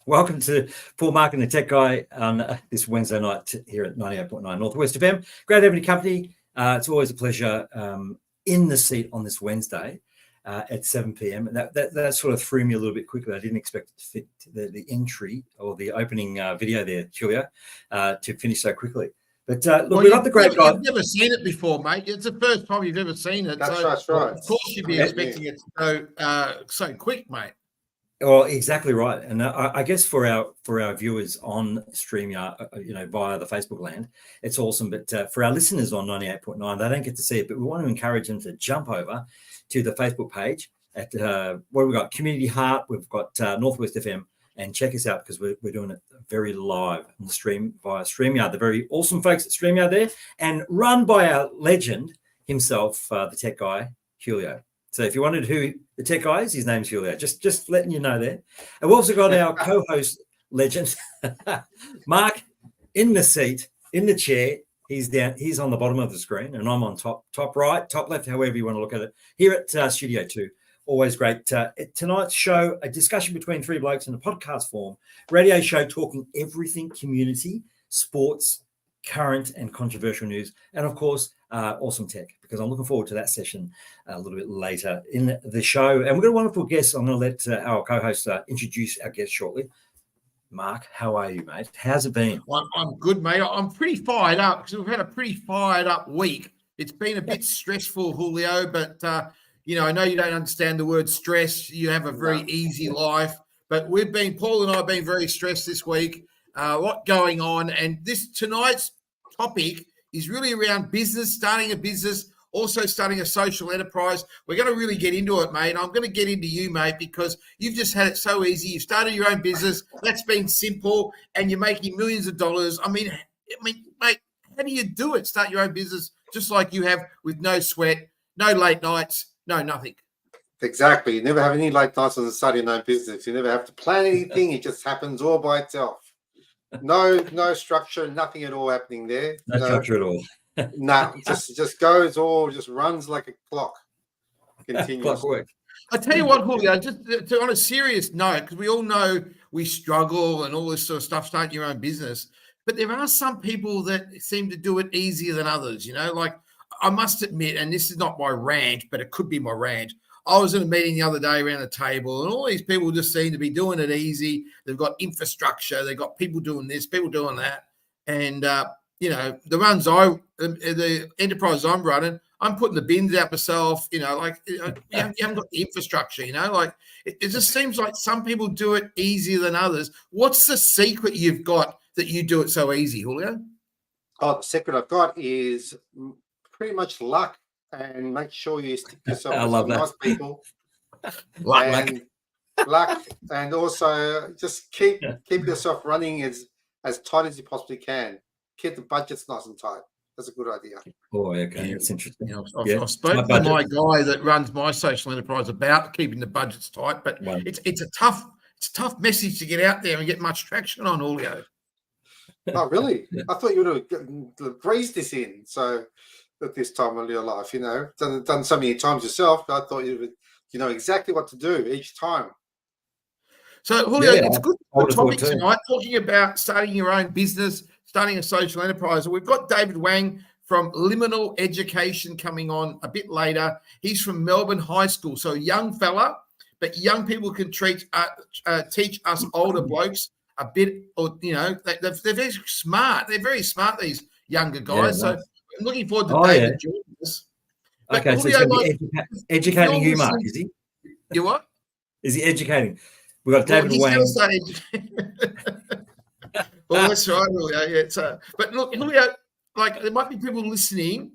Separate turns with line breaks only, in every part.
Welcome to Paul Mark and the Tech Guy on this Wednesday night here at 98.9 Northwest FM. Great having you company. It's always a pleasure in the seat on this Wednesday at 7 p.m. And that sort of threw me a little bit quickly. I didn't expect it to fit the entry or the opening video there, Julia, to finish so quickly. But look, we got the great guy.
You've never seen it before, mate. It's the first time you've ever seen it.
That's right.
Of course, you'd be expecting it to go so quick, mate.
Well, exactly right, and I guess for our viewers on StreamYard, via the Facebook land, it's awesome. But for our listeners on 98.9, they don't get to see it. But we want to encourage them to jump over to the Facebook page at what we've got, Community Heart. We've got Northwest FM, and check us out because we're doing it very live on the stream via StreamYard. The very awesome folks at StreamYard there, and run by our legend himself, the tech guy, Julio. So if you wondered who the tech guy is, his name's Julio. Just letting you know there. And we've also got our co-host legend, Mark, in the seat, in the chair. He's down. He's on the bottom of the screen, and I'm on top right, top left, however you want to look at it. Here at Studio 2. Always great. Tonight's show, a discussion between three blokes in a podcast form, radio show talking everything community, sports, current and controversial news, and of course, awesome tech, because I'm looking forward to that session a little bit later in the show. And we've got a wonderful guest. I'm going to let our co-host introduce our guest shortly. Mark, how are you, mate? How's it been?
I'm good, mate. I'm pretty fired up because we've had a pretty fired up week. It's been a bit stressful, Julio, but, I know you don't understand the word stress. You have a very easy life, but Paul and I have been very stressed this week. A lot going on. And tonight's topic is really around business, starting a business, also starting a social enterprise. We're going to really get into it, mate. I'm going to get into you, mate, because you've just had it so easy. You've started your own business. That's been simple, and you're making millions of dollars. I mean, mate, how do you do it? Start your own business just like you have, with no sweat, no late nights, no nothing.
Exactly. You never have any late nights on the start of your own business. You never have to plan anything. It just happens all by itself. No structure, nothing at all happening there.
No structure at all.
No, just goes all, just runs like a clock. Continues.
Clockwork.
I tell you what, Julio, just on a serious note, because we all know we struggle and all this sort of stuff, starting your own business, but there are some people that seem to do it easier than others, like I must admit, and this is not my rant, but it could be my rant. I was in a meeting the other day around the table, and all these people just seem to be doing it easy. They've got infrastructure. They've got people doing this, people doing that. And, the enterprise I'm running, I'm putting the bins out myself, you haven't got the infrastructure, it just seems like some people do it easier than others. What's the secret you've got that you do it so easy, Julio?
Oh, the secret I've got is pretty much luck. And make sure you stick yourself with some nice people. Luck, and also just keep yourself running as tight as you possibly can. Keep the budgets nice and tight. That's a good idea.
Oh, okay, that's interesting.
I've spoken to my guy that runs my social enterprise about keeping the budgets tight, but it's a tough message to get out there and get much traction on, Julio.
Oh, really? I thought you would have breezed this in. So. At this time of your life, done so many times yourself. I thought you know exactly what to do each time.
So, Julio, it's a good topic tonight, talking about starting your own business, starting a social enterprise. We've got David Wang from Liminal Education coming on a bit later. He's from Melbourne High School, so a young fella, but young people can teach us older blokes a bit, they're very smart. They're very smart, these younger guys.
Yeah,
so. I'm looking forward to David joining us.
Okay, so he's going to be educating you, Mark, is he?
You what?
Is he educating? We've got David Wang.
Well, that's right, Julio. Yeah, but look, Julio, there might be people listening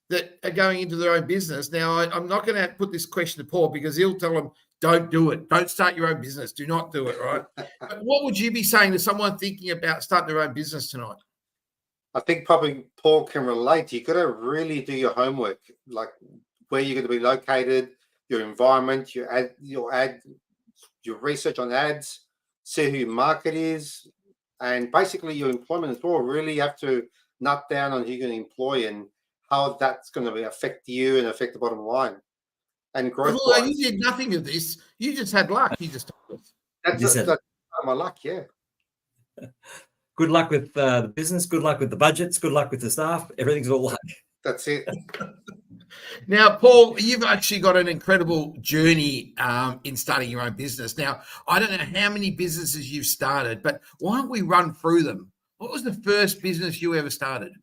that are going into their own business. Now, I'm not going to put this question to Paul because he'll tell them, don't do it. Don't start your own business. Do not do it, right? But what would you be saying to someone thinking about starting their own business tonight?
I think probably Paul can relate. You've got to really do your homework, like where you're going to be located, your environment, your research on ads, see who your market is, and basically your employment as well. Really have to nut down on who you're going to employ and how that's going to affect you and affect the bottom line. And growth.
Well, you did nothing of this. You just had luck. You just told us.
my luck. Yeah.
Good luck with the business. Good luck with the budgets. Good luck with the staff. Everything's all luck.
That's it.
Now, Paul, you've actually got an incredible journey in starting your own business. Now, I don't know how many businesses you've started, but why don't we run through them? What was the first business you ever started?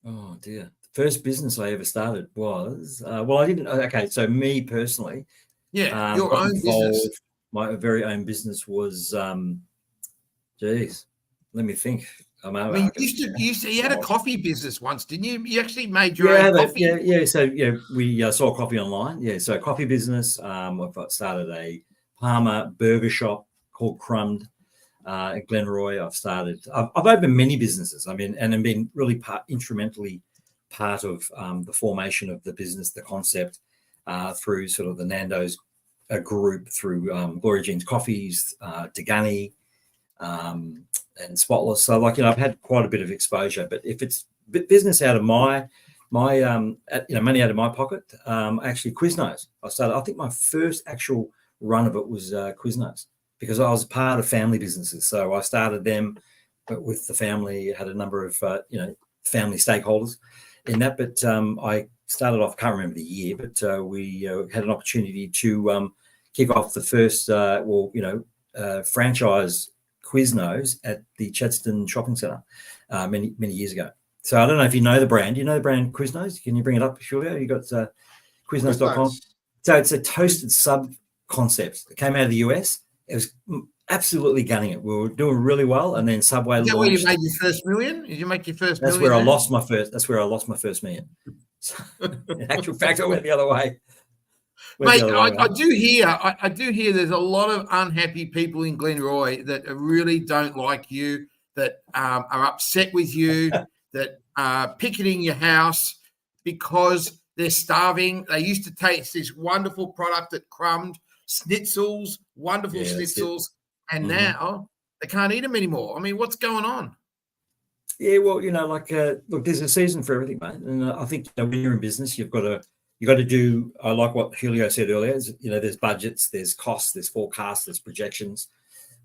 Oh dear. The first business I ever started was well, I didn't. Okay, so me personally,
Yeah, your
got
own
involved.
business.
My very own business was, geez, let me think.
I mean, you had a coffee business once, didn't you? You actually made your own coffee.
Yeah. So we sold coffee online. Yeah, so coffee business. I've started a Parma burger shop called Crumbed at Glenroy. I've opened many businesses. I mean, and I've been really instrumentally part of the formation of the business, the concept, through sort of the Nando's group, through Gloria Jean's Coffees, Degani, and Spotless. So I've had quite a bit of exposure, but if it's business out of my money out of my pocket, actually Quiznos. I think my first actual run of it was Quiznos, because I was part of family businesses. So I started them, but with the family, had a number of family stakeholders in that. But I started off, can't remember the year, but we had an opportunity to kick off the first franchise Quiznos at the Chadstone Shopping Centre many years ago. So I don't know if you know the brand. You know the brand Quiznos? Can you bring it up, Julio? You got Quiznos.com. So it's a toasted sub concept. It came out of the US. It was absolutely gunning it. We were doing really well, and then Subway launched.
Is that where you made your first million? Did you make your first
That's
million?
Where I lost my first. That's where I lost my first million. So, in actual fact, I went the other way.
Mate, I do hear there's a lot of unhappy people in Glenroy that really don't like you, that are upset with you, that are picketing your house because they're starving. They used to taste this wonderful product at Crumbed, schnitzels, wonderful schnitzels, and now they can't eat them anymore. I mean, what's going on?
Yeah, well, look, there's a season for everything, mate. And I think when you're in business, you've got to do. I like what Julio said earlier. There's budgets, there's costs, there's forecasts, there's projections.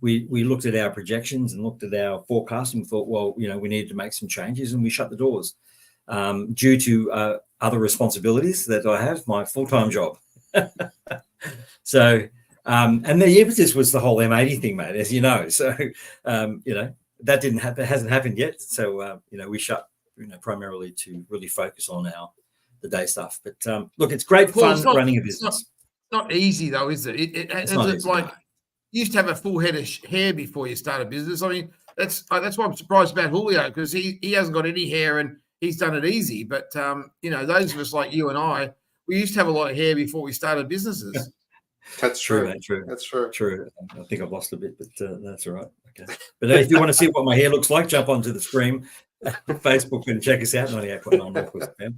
We looked at our projections and looked at our forecast and thought, well, we needed to make some changes, and we shut the doors due to other responsibilities that I have, my full-time job. So, and the impetus was the whole M80 thing, mate, as you know. So, that didn't happen. It hasn't happened yet. So, we shut, primarily to really focus on the day stuff. But look, it's great fun running a business.
It's not easy though, is it? It's not easy, like you used to have a full head of hair before you start a business. I mean, that's why I'm surprised about Julio, because he hasn't got any hair and he's done it easy. But those of us like you and I, we used to have a lot of hair before we started businesses.
That's true.
Mate, true.
That's true.
True. I think I've lost a bit, but that's all right. Okay. But if you want to see what my hair looks like, jump onto the stream, Facebook, and check us out. 98.9.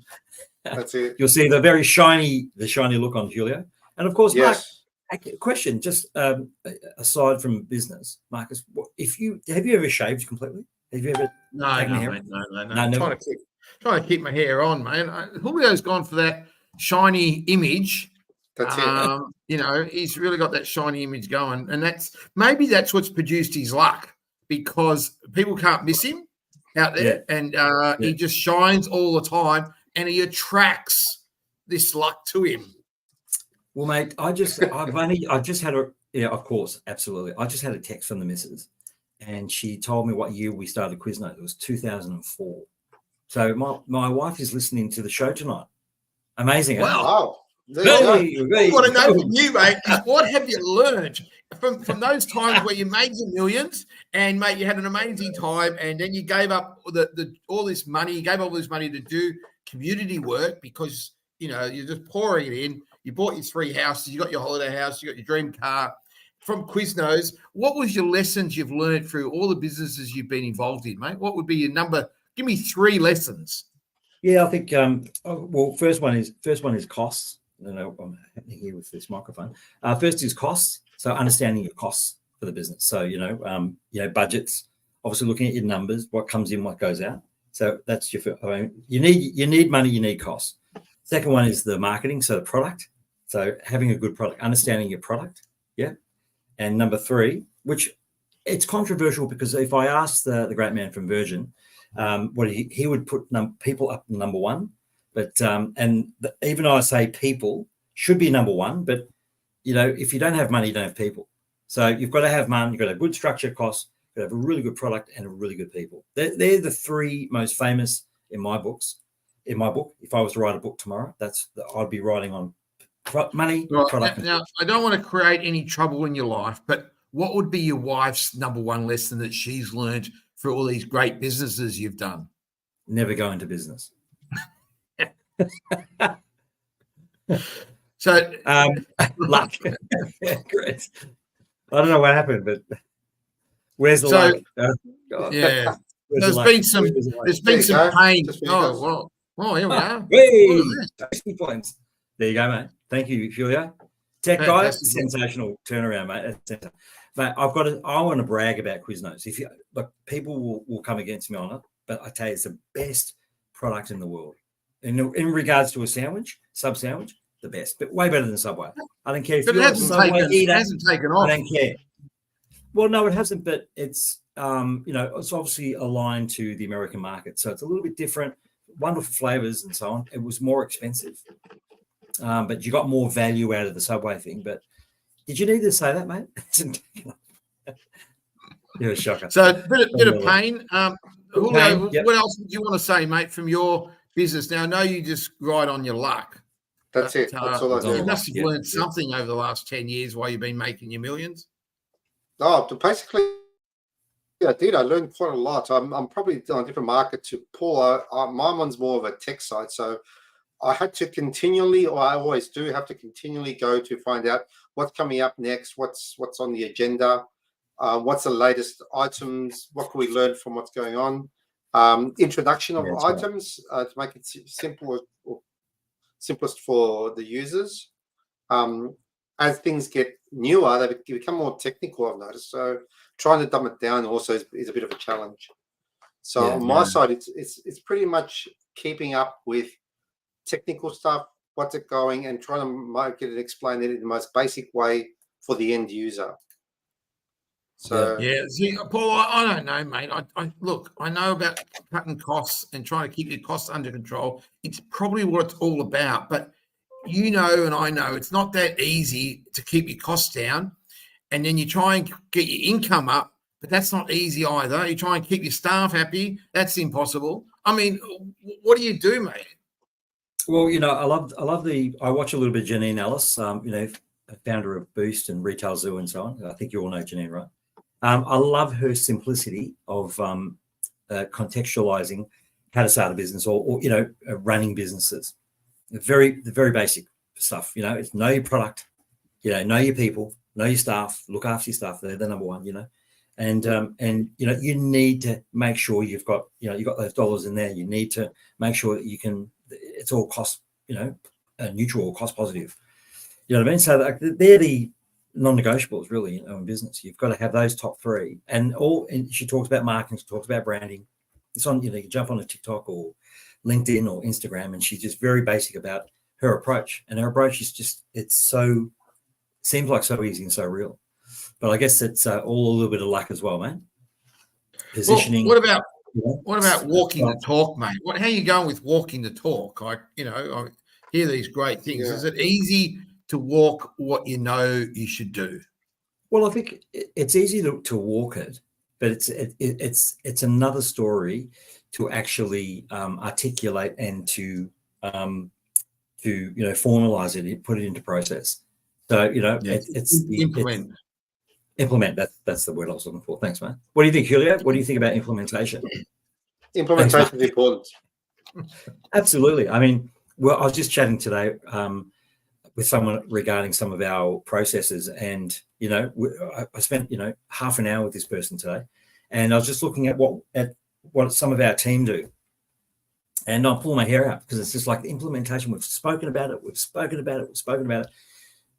That's it.
You'll see the very shiny look on Julio, and of course,
yes.
Mark. Question: just aside from business, Marcus, have you ever shaved completely? Have you ever?
No. I'm trying to keep my hair on, man. Julio's gone for that shiny image.
That's it.
He's really got that shiny image going, and that's what's produced his luck, because people can't miss him out there, and he just shines all the time, and he attracts this luck to him.
Well, mate, I just had of course, absolutely. I just had a text from the missus, and she told me what year we started Quiznos. It was 2004. So my wife is listening to the show tonight. Amazing.
Wow.
What I want to know from you, mate, is what have you learned from those times where you made your millions and, mate, you had an amazing time, and then you gave up all this money. You gave all this money to do community work because, you're just pouring it in. You bought your 3 houses. You got your holiday house. You got your dream car. From Quiznos, what was your lessons you've learned through all the businesses you've been involved in, mate? What would be your number? Give me 3 lessons.
Yeah, I think, first one is costs. I know I'm happening here with this microphone. First is costs. So understanding your costs for the business. So, budgets, obviously looking at your numbers, what comes in, what goes out. So that's you need money, you need costs. Second one is the marketing. So the product. So having a good product, understanding your product. Yeah. And number 3, which it's controversial because if I asked the great man from Virgin, what he would put people up number one, but even though I say people should be number one, but if you don't have money, you don't have people. So you've got to have money, you've got to have good structure costs, you've got to have a really good product and a really good people. They're the three most famous in my books. In my book, if I was to write a book tomorrow, I'd be writing on money,
right.
product.
Now, I don't want to create any trouble in your life, but what would be your wife's number one lesson that she's learned for all these great businesses you've done?
Never go into business.
So,
luck. Great. I don't know what happened, but where's the luck?
Yeah, there's been some pain. Oh, well, here we are.
Hey, 60 points. There you go, mate. Thank you, Julia. Tech guy, sensational turnaround, mate. But I want to brag about Quiznos. If you look, people will come against me on it, but I tell you, it's the best product in the world. In regards to a sandwich, sub sandwich, the best, but way better than Subway. I don't care if you're a Subway eater. It hasn't taken off. I don't care. Well, no, it hasn't, but it's it's obviously aligned to the American market, so it's a little bit different. Wonderful flavors and so on. It was more expensive, but you got more value out of the Subway thing. But did you need to say that, mate? You're a shocker.
So bit of pain. Julio, what else would you want to say, mate, from your business? Now, I know you just ride on your luck.
That's it. That's all I do.
You must have learned something over the last 10 years while you've been making your millions.
Oh, basically, I did. I learned quite a lot. I'm probably on a different market to Paul. My one's more of a tech side. So I had to continually, or I always do have to continually go to find out what's coming up next, what's on the agenda, what's the latest items, what can we learn from what's going on, introduction of items to make it simple or simplest for the users. As things get newer, they become more technical, I've noticed. So trying to dumb it down also is a bit of a challenge. So on my side, it's pretty much keeping up with technical stuff, what's it going, and trying to make it and explain it in the most basic way for the end user. So
see, Paul, I don't know, mate. I look, I know about cutting costs and trying to keep your costs under control. It's probably what it's all about, but and I know it's not that easy to keep your costs down, and then you try and get your income up, but that's not easy either. You try and keep your staff happy, that's impossible. I mean, what do you do, mate?
Well, I watch a little bit of Janine Ellis, founder of Boost and Retail Zoo and so on. I think you all know Janine, right? I love her simplicity of contextualizing how to start a business or running businesses. Very basic stuff. It's know your product, know your people, know your staff, look after your staff. They're the number one, and you need to make sure you've got those dollars in there. You need to make sure that you can. It's all cost, neutral or cost positive. You know what I mean? So they're the non-negotiables, really, in business. You've got to have those top three. And she talks about marketing. She talks about branding. It's on. You jump on a TikTok or LinkedIn or Instagram, and she's just very basic about her approach. And her approach is seems like so easy and so real. But I guess it's all a little bit of luck as well, man. Positioning.
Well, what about walking the talk, mate? How are you going with walking the talk? I hear these great things. Yeah. Is it easy to walk what you should do?
Well, I think it's easy to walk it, but it's another story to actually articulate and to formalize it, put it into process. So
implement.
Implement. That's the word I was looking for. Thanks, man. What do you think, Julio? What do you think about implementation?
Implementation is important.
Absolutely. I mean, I was just chatting today with someone regarding some of our processes, and I spent half an hour with this person today, and I was just looking at what some of our team do, and I'm pulling my hair out because it's just like the implementation. We've spoken about it,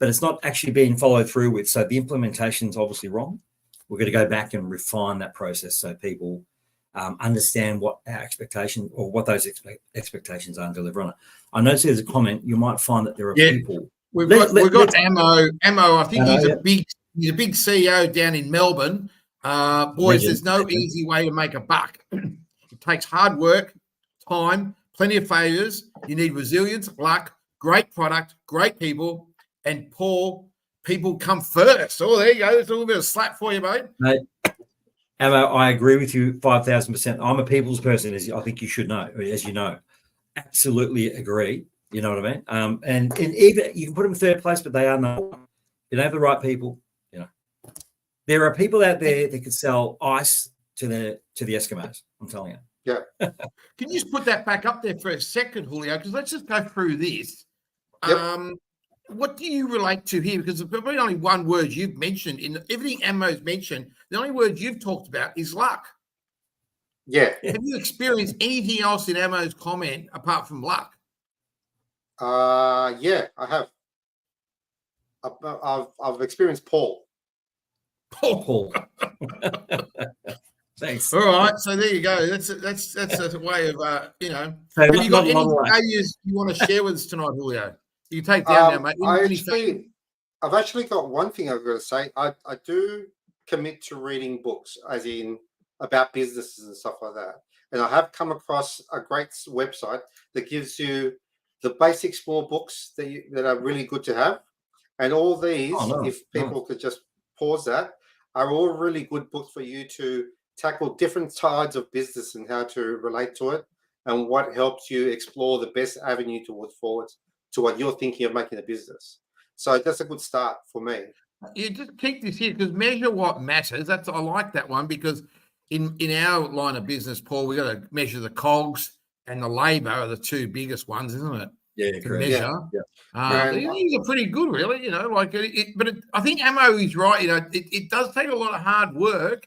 but it's not actually being followed through with. So the implementation is obviously wrong. We're going to go back and refine that process so people understand what our expectation or what those expectations are and deliver on it. I noticed there's a comment. You might find that there are people.
We've got Ammo. I think he's a big CEO down in Melbourne. Boys, there's no easy way to make a buck. It takes hard work, time, plenty of failures. You need resilience, luck, great product, great people, and Paul, people come first. Oh, there you go. There's a little bit of slap for you, mate.
Mate, Ammo, I agree with you 5,000%. I'm a people's person, as I think you should know, as you know. Absolutely agree. You know what I mean? And even you can put them in third place, but they are not. You don't have the right people. You know, there are people out there that can sell ice to the Eskimos. I'm telling you.
Yeah.
Can you just put that back up there for a second, Julio? Because let's just go through this.
Yep.
What do you relate to here? Because there's probably only one word you've mentioned in everything Ammo's mentioned. The only word you've talked about is luck.
Yeah.
Have you experienced anything else in Ammo's comment apart from luck?
Yeah, I have. I've experienced Paul.
Paul. Thanks.
All right, so there you go. That's a way of you know.
So
have you got any
not
values you want to share with us tonight, Julio? You can take down now, mate.
I've actually got one thing I've got to say. I do commit to reading books, as in about businesses and stuff like that. And I have come across a great website that gives you the basic small books that are really good to have. And all these, if people could just pause that, are all really good books for you to tackle different sides of business and how to relate to it and what helps you explore the best avenue to move forward to what you're thinking of making a business. So that's a good start for me.
You just keep this here because measure what matters. I like that one because in our line of business, Paul, we got to measure the cogs and the labor are the two biggest ones, isn't it?
Yeah,
to measure.
Yeah.
These are pretty good, really. You know, like I think Ammo is right. You know, it does take a lot of hard work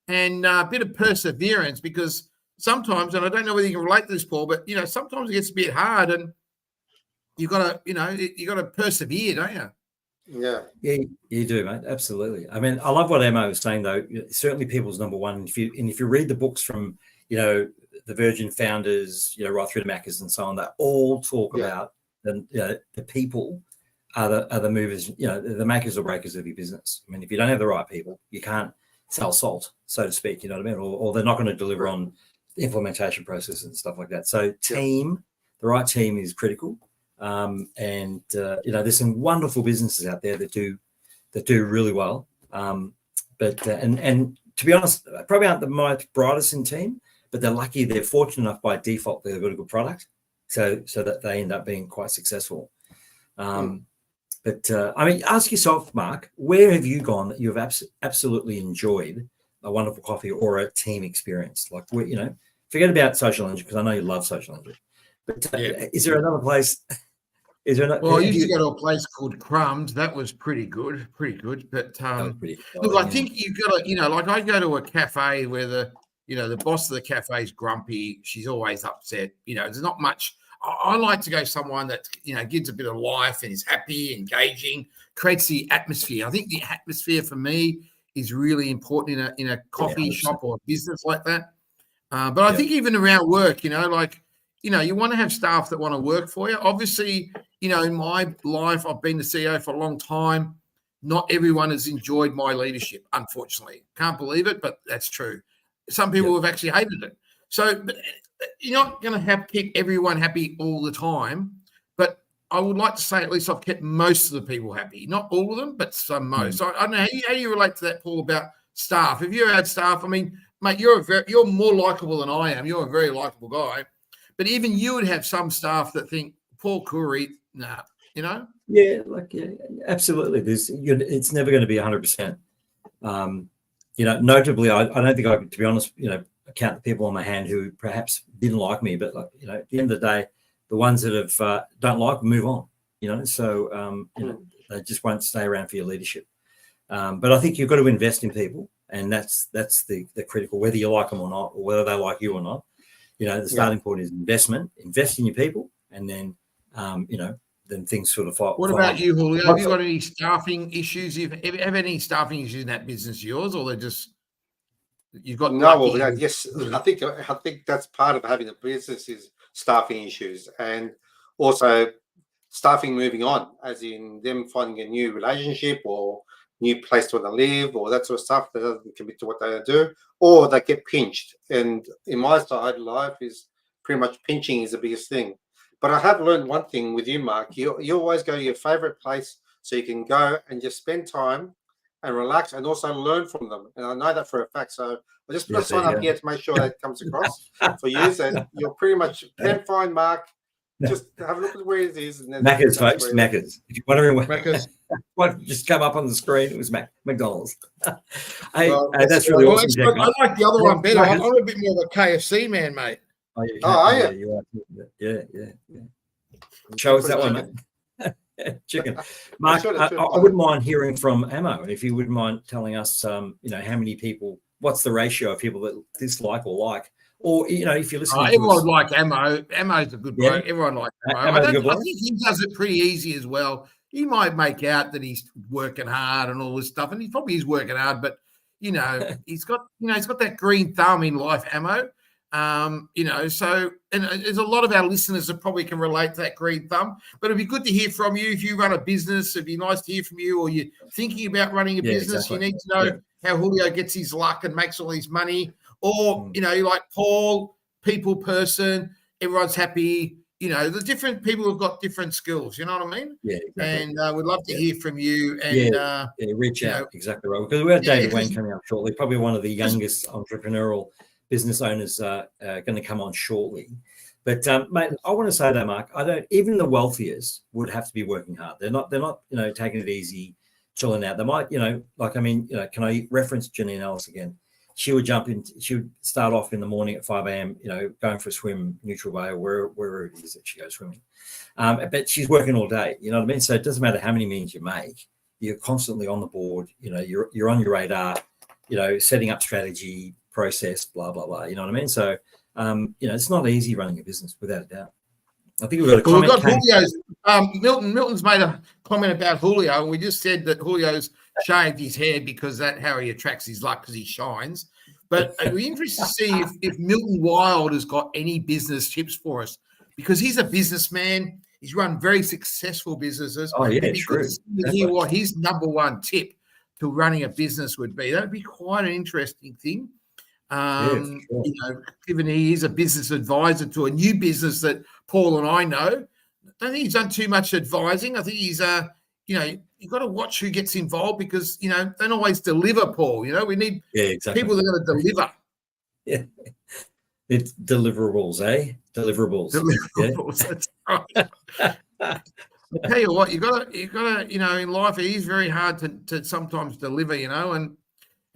and a bit of perseverance because sometimes, and I don't know whether you can relate to this, Paul, but you know, sometimes it gets a bit hard, and you got to persevere, don't you?
Yeah,
you do, mate. Absolutely. I mean, I love what Ammo was saying, though. Certainly, people's number one. If you read the books from the Virgin founders, right through to Maccas and so on, they all talk about the people are the movers. The makers or breakers of your business. I mean, if you don't have the right people, you can't sell salt, so to speak. You know what I mean? Or they're not going to deliver on implementation processes and stuff like that. So, the right team is critical. There's some wonderful businesses out there that do really well. But to be honest, probably aren't the most brightest in team, but they're lucky. They're fortunate enough by default they've got a good product, so that they end up being quite successful. But I mean, ask yourself, Mark, where have you gone that you've absolutely enjoyed a wonderful coffee or a team experience? Like, forget about social energy because I know you love social energy. But is there another place?
Well, I used to go to a place called Crumbs. That was pretty good. But look, I think you've got to, like I go to a cafe where the boss of the cafe is grumpy. She's always upset. There's not much. I like to go somewhere that gives a bit of life and is happy, engaging, creates the atmosphere. I think the atmosphere for me is really important in a coffee shop or a business like that. But I think even around work, you want to have staff that want to work for you. Obviously, in my life, I've been the CEO for a long time. Not everyone has enjoyed my leadership, unfortunately. Can't believe it, but that's true. Some people have actually hated it. So you're not going to keep everyone happy all the time. But I would like to say at least I've kept most of the people happy. Not all of them, but some most. So I don't know how you relate to that, Paul, about staff. Have you ever had staff? I mean, mate, you're more likable than I am. You're a very likable guy. But even you would have some staff that think, Paul Curry, nah,
Yeah, absolutely. It's never going to be 100%. Notably, I don't think I could, to be honest, count the people on my hand who perhaps didn't like me, but at the end of the day, the ones that have don't like move on. So they just won't stay around for your leadership. But I think you've got to invest in people, and that's the critical, whether you like them or not, or whether they like you or not. The starting point is invest in your people, and then, then things sort of fall.
What about you, Julio? Have you got any staffing issues? Have any staffing issues in that business of yours, or they're just you've got
yes, I think that's part of having a business is staffing issues, and also staffing moving on, as in them finding a new relationship or new place to live or that sort of stuff. They doesn't commit to what they do, or they get pinched. And in my side of life is pretty much pinching is the biggest thing. But I have learned one thing with you, Mark. You always go to your favorite place so you can go and just spend time and relax and also learn from them. And I know that for a fact. So I just put a sign up here to make sure that comes across for you. So you're pretty much can find Mark. Just have a look at where it is. And then
Macca's, folks. Macca's. If you're wondering where
Macca's.
what just come up on the screen, it was McDonald's. Hey,
Well,
that's really awesome. Jack.
I like the other one better. I'm a bit more of a KFC man, mate.
Oh, you
are
you? You are. Yeah. Show us that one, mate. Chicken. Mark, I wouldn't mind hearing from Ammo, if you wouldn't mind telling us, how many people, what's the ratio of people that dislike or like, or, if you're listening.
Everyone would like Ammo. Ammo's a good bloke.
Yeah.
Everyone likes Ammo. I think he does it pretty easy as well. He might make out that he's working hard and all this stuff, and he probably is working hard, but he's got that green thumb in life, Ammo. So, and there's a lot of our listeners that probably can relate to that green thumb, but it'd be good to hear from you. If you run a business, it'd be nice to hear from you, or you're thinking about running a business. Exactly. You need to know how Julio gets his luck and makes all his money, or, like Paul, people person, everyone's happy. The different people have got different skills, you know what I mean?
Yeah, exactly.
And we'd love to hear from you. And
reach out. Exactly right. Because we have David Wayne coming up shortly, probably one of the youngest entrepreneurial business owners going to come on shortly. But mate, I want to say that, Mark, even the wealthiest would have to be working hard. They're not taking it easy, chilling out. They might, can I reference Janine Ellis again? She would she would start off in the morning at 5 a.m., going for a swim, Neutral Bay, or wherever it is that she goes swimming. But she's working all day, you know what I mean? So it doesn't matter how many millions you make, you're constantly on the board, you're on your radar, setting up strategy, process, blah, blah, blah, you know what I mean? So, it's not easy running a business without a doubt. I think we've got a comment.
We've got Julio's, Milton's made a comment about Julio, and we just said that Julio's shaved his hair because that's how he attracts his luck, because he shines. But it'd be interesting to see if Milton Wild has got any business tips for us, because he's a businessman. He's run very successful businesses.
Oh, yeah,
it'd be
true.
good to hear what his number one tip to running a business would be. That'd be quite an interesting thing. Sure. Given he is a business advisor to a new business that Paul and I know, I don't think he's done too much advising. I think he's, you've got to watch who gets involved, because, they don't always deliver, Paul. We need people that are going to deliver.
Yeah. It's deliverables, eh? Deliverables.
That's right. I tell you what, you got to, in life, it is very hard to sometimes deliver, and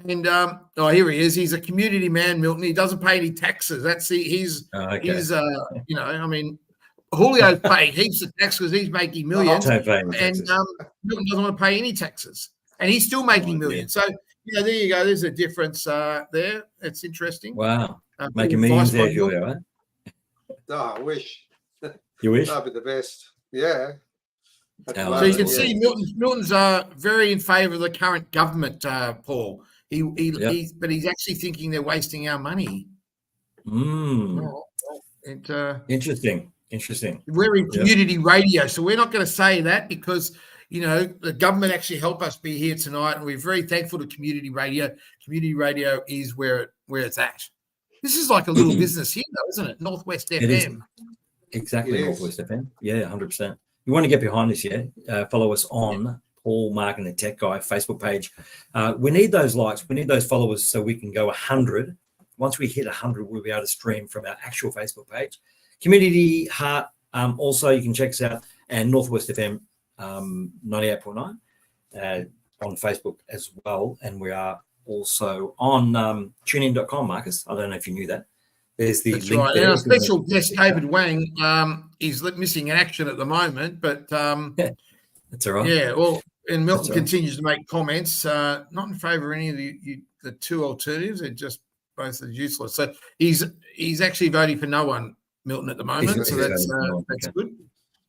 here he is. He's a community man, Milton. He doesn't pay any taxes. That's he's Julio's paying heaps of tax because he's making millions, and Milton doesn't want to pay any taxes, and he's still making millions. So there you go. There's a difference there. It's interesting.
Wow, making millions there, Julio. Eh?
Oh, I wish.
You wish?
That'd be the best. Yeah.
So you can see Milton's very in favour of the current government, Paul. But he's actually thinking they're wasting our money.
Interesting.
We're in community radio, so we're not going to say that, because the government actually helped us be here tonight, and we're very thankful to community radio. Community radio is where it's at. This is like a little business here, though, isn't it? Northwest FM.
Exactly, Northwest FM. Yeah, 100%. You want to get behind us, follow us on Paul Mark and the Tech Guy Facebook page. We need those likes. We need those followers so we can go 100. Once we hit 100, we'll be able to stream from our actual Facebook page. Community Heart, also you can check us out, and Northwest FM 98.9 on Facebook as well. And we are also on tunein.com, Marcus. I don't know if you knew that. There's the
That's
link
right.
there.
Our special guest, David Wang, is missing in action at the moment, but
that's all right.
Yeah, well, and Milton continues to make comments, not in favour of any of the two alternatives. They're just both useless. So he's actually voting for no one, Milton, at the moment. So that's good.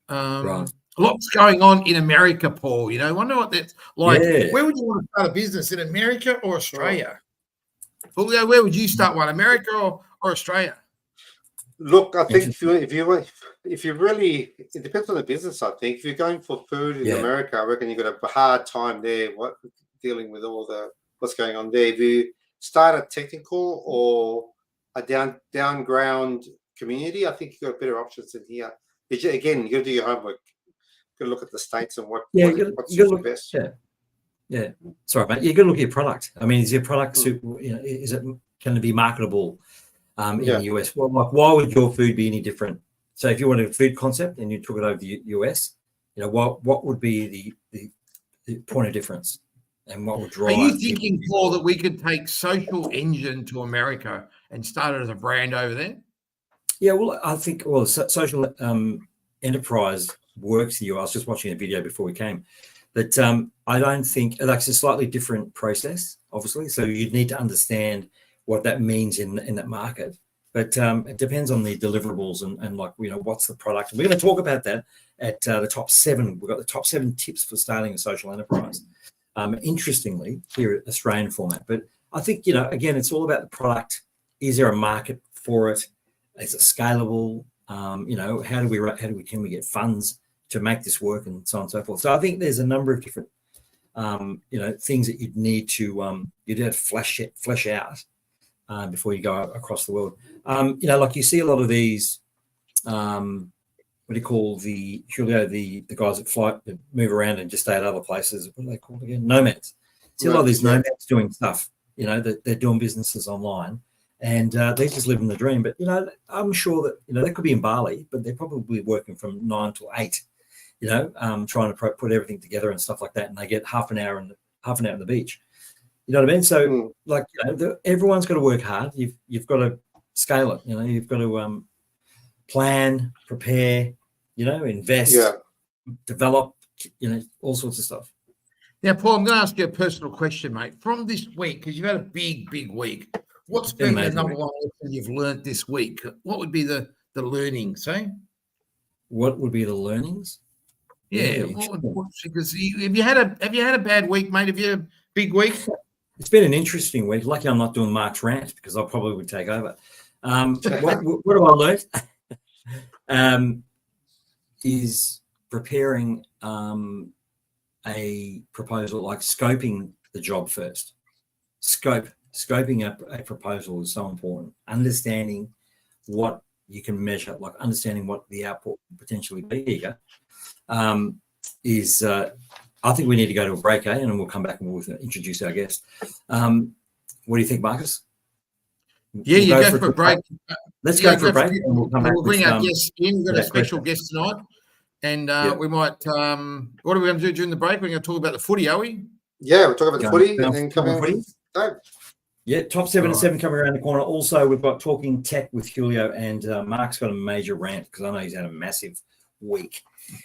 Right.
Lots going on in America, Paul. I wonder what that's like.
Yeah.
Where would you want to start a business, in America or Australia? Julio, where would you start one, America or Australia?
Look, I think if you really, it depends on the business. I think if you're going for food in America, I reckon you've got a hard time there. dealing with all what's going on there. If you start a technical or a down ground community, I think you've got better options in here. Again, you got to do your homework. You got to look at the states and what suits you best.
Yeah. Sorry, mate. You got to look at your product. I mean, is your product is it going to be marketable in the US? Well, like, why would your food be any different? So, if you wanted a food concept and you took it over to the US, what would be the point of difference, and what would drive?
Are you thinking, Paul, that we could take Social Engine to America and start it as a brand over there?
Yeah, well, I think social enterprise works here. I was just watching a video before we came, but I don't think it's a slightly different process, obviously. So you'd need to understand what that means in that market. But it depends on the deliverables and what's the product. And we're going to talk about that at the top 7. We've got the top 7 tips for starting a social enterprise. Interestingly, here at Australian format. But I think, again, it's all about the product. Is there a market for it? Is it scalable? Can we get funds to make this work, and so on and so forth. So I think there's a number of different, things that you'd need to flesh out before you go across the world. Like you see a lot of these, what do you call the guys that move around and just stay at other places? What are they called again? Nomads. See a lot of these nomads doing stuff. That they're doing businesses online. And they just living the dream. But, I'm sure that, they could be in Bali, but they're probably working from 9 till 8, trying to put everything together and stuff like that. And they get half an hour on the beach. You know what I mean? So, everyone's got to work hard. You've got to scale it. You've got to plan, prepare, invest, develop, all sorts of stuff.
Now, Paul, I'm going to ask you a personal question, mate. From this week, because you've had a big, big week, what's been the number one lesson you've learned this week? What would be the learnings, eh?
What would be the learnings?
Yeah, because have you had a bad week, mate? Have you had a big week?
It's been an interesting week. Lucky I'm not doing Mark's rant, because I probably would take over. What have I learned? Is preparing a proposal, like scoping the job first. Scoping a proposal is so important. Understanding what you can measure, like understanding what the output will potentially be here, is I think we need to go to a break, and then we'll come back and we'll introduce our guest. What do you think, Marcus?
Yeah, go for a break.
Let's go for a break, and we'll come back.
We'll bring our guests in. We've got a special guest tonight, and we might. What are we going to do during the break? We're going to talk about the footy, are we?
Yeah, we'll talk about the footy, and then come in.
Yeah, top 7 at 7 coming around the corner. Also, we've got Talking Tech with Julio, and Mark's got a major rant, because I know he's had a massive week.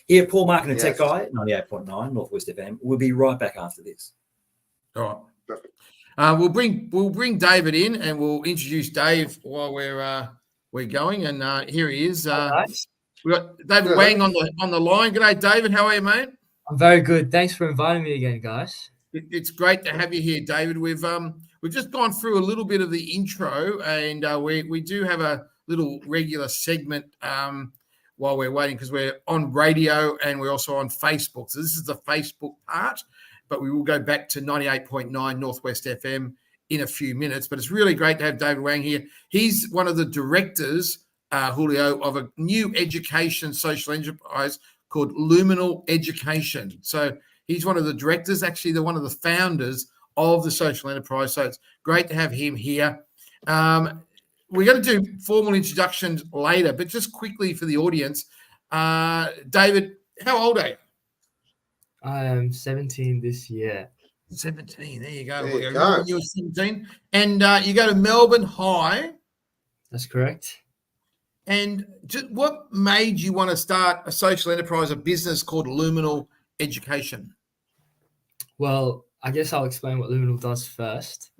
Here, Paul, Mark, and the Tech Guy, 98.9 Northwest FM. We'll be right back after this.
All right. Perfect. We'll bring David in, and we'll introduce Dave while we're going. And here he is. We've got David Wang on the line. G'day, David. How are you, mate?
I'm very good. Thanks for inviting me again, guys.
It's great to have you here, David. We've just gone through a little bit of the intro, and we do have a little regular segment while we're waiting, because we're on radio and we're also on Facebook. So this is the Facebook part, but we will go back to 98.9 Northwest FM in a few minutes. But it's really great to have David Wang here. He's one of the directors, Julio, of a new education social enterprise called Luminal Education. So he's one of the directors, actually they're one of the founders of the social enterprise. So it's great to have him here. We're going to do formal introductions later, but just quickly for the audience, David, how old are you?
I am 17 this year.
17, there you go.
There you go.
You were 17. And you go to Melbourne High.
That's correct.
And what made you want to start a social enterprise, a business called Luminal Education?
Well, I guess I'll explain what Luminal does first.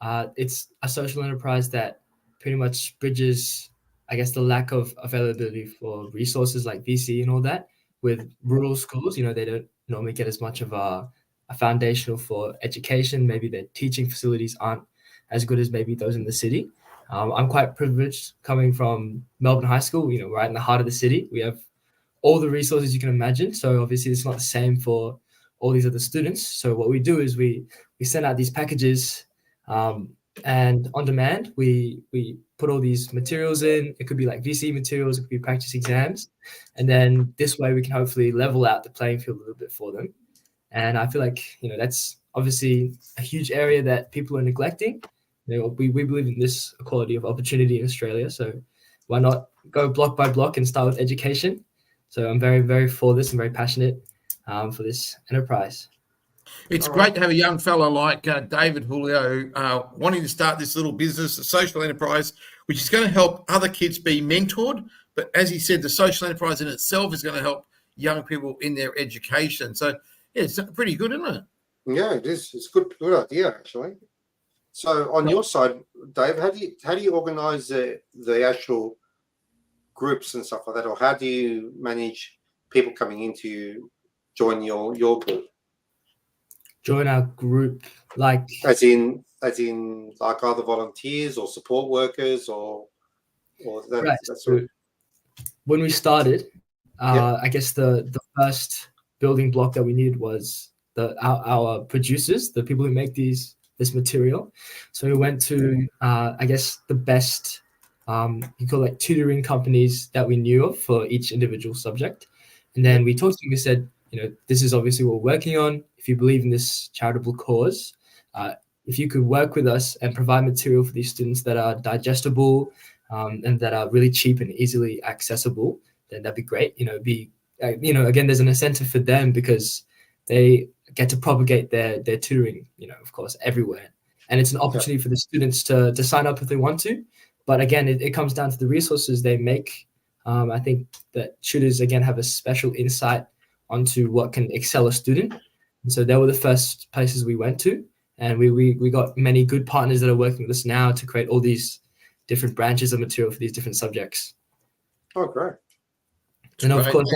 It's a social enterprise that pretty much bridges, I guess, the lack of availability for resources like VC and all that with rural schools. They don't normally get as much of a foundational for education. Maybe their teaching facilities aren't as good as maybe those in the city. I'm quite privileged coming from Melbourne High School, right in the heart of the city. We have all the resources you can imagine. So obviously it's not the same for all these other students. So what we do is we we send out these packages, and on demand we put all these materials in. It could be like VC materials, it could be practice exams, and then this way we can hopefully level out the playing field a little bit for them. And I feel like, that's obviously a huge area that people are neglecting. We believe in this equality of opportunity in Australia, so why not go block by block and start with education? So I'm very, very for this and very passionate for this enterprise.
It's great to have a young fellow like David Julio wanting to start this little business, a social enterprise, which is going to help other kids be mentored. But as he said, the social enterprise in itself is going to help young people in their education. So, yeah, it's pretty good, isn't it?
Yeah, it is. It's good idea, actually. So on your side, Dave, how do you organise the actual groups and stuff like that, or how do you manage people coming into join your group?
Join our group, like
as in like either volunteers or support workers or that,
right.
that sort of...
When we started, I guess the first building block that we needed was our producers, the people who make this material. So we went to I guess the best you call like tutoring companies that we knew of for each individual subject, and then we talked to them. We said, this is obviously what we're working on. If you believe in this charitable cause, if you could work with us and provide material for these students that are digestible and that are really cheap and easily accessible, then that'd be great. Again, there's an incentive for them because they get to propagate their tutoring, of course, everywhere. And it's an opportunity for the students to sign up if they want to. But again, it comes down to the resources they make. I think that tutors, again, have a special insight onto what can excel a student. And so they were the first places we went to. And we got many good partners that are working with us now to create all these different branches of material for these different subjects.
Oh, great.
And of course,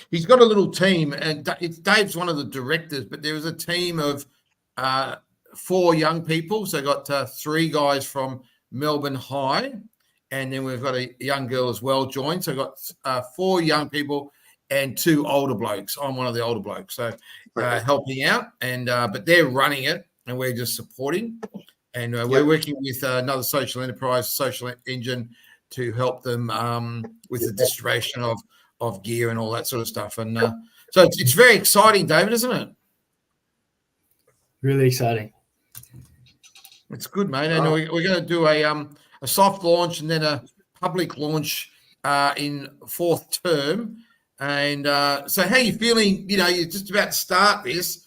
he's got a little team, and Dave's one of the directors, but there was a team of 4 young people. So got 3 guys from Melbourne High, and then we've got a young girl as well joined. So got 4 young people and 2 older blokes. I'm one of the older blokes, so helping out, and but they're running it, and we're just supporting. And we're working with another social enterprise, Social Engine, to help them with the distribution of gear and all that sort of stuff. And so it's very exciting, David, isn't it?
Really exciting.
It's good, mate. And we're going to do a soft launch and then a public launch in 4th term. And so how are you feeling? You're just about to start this.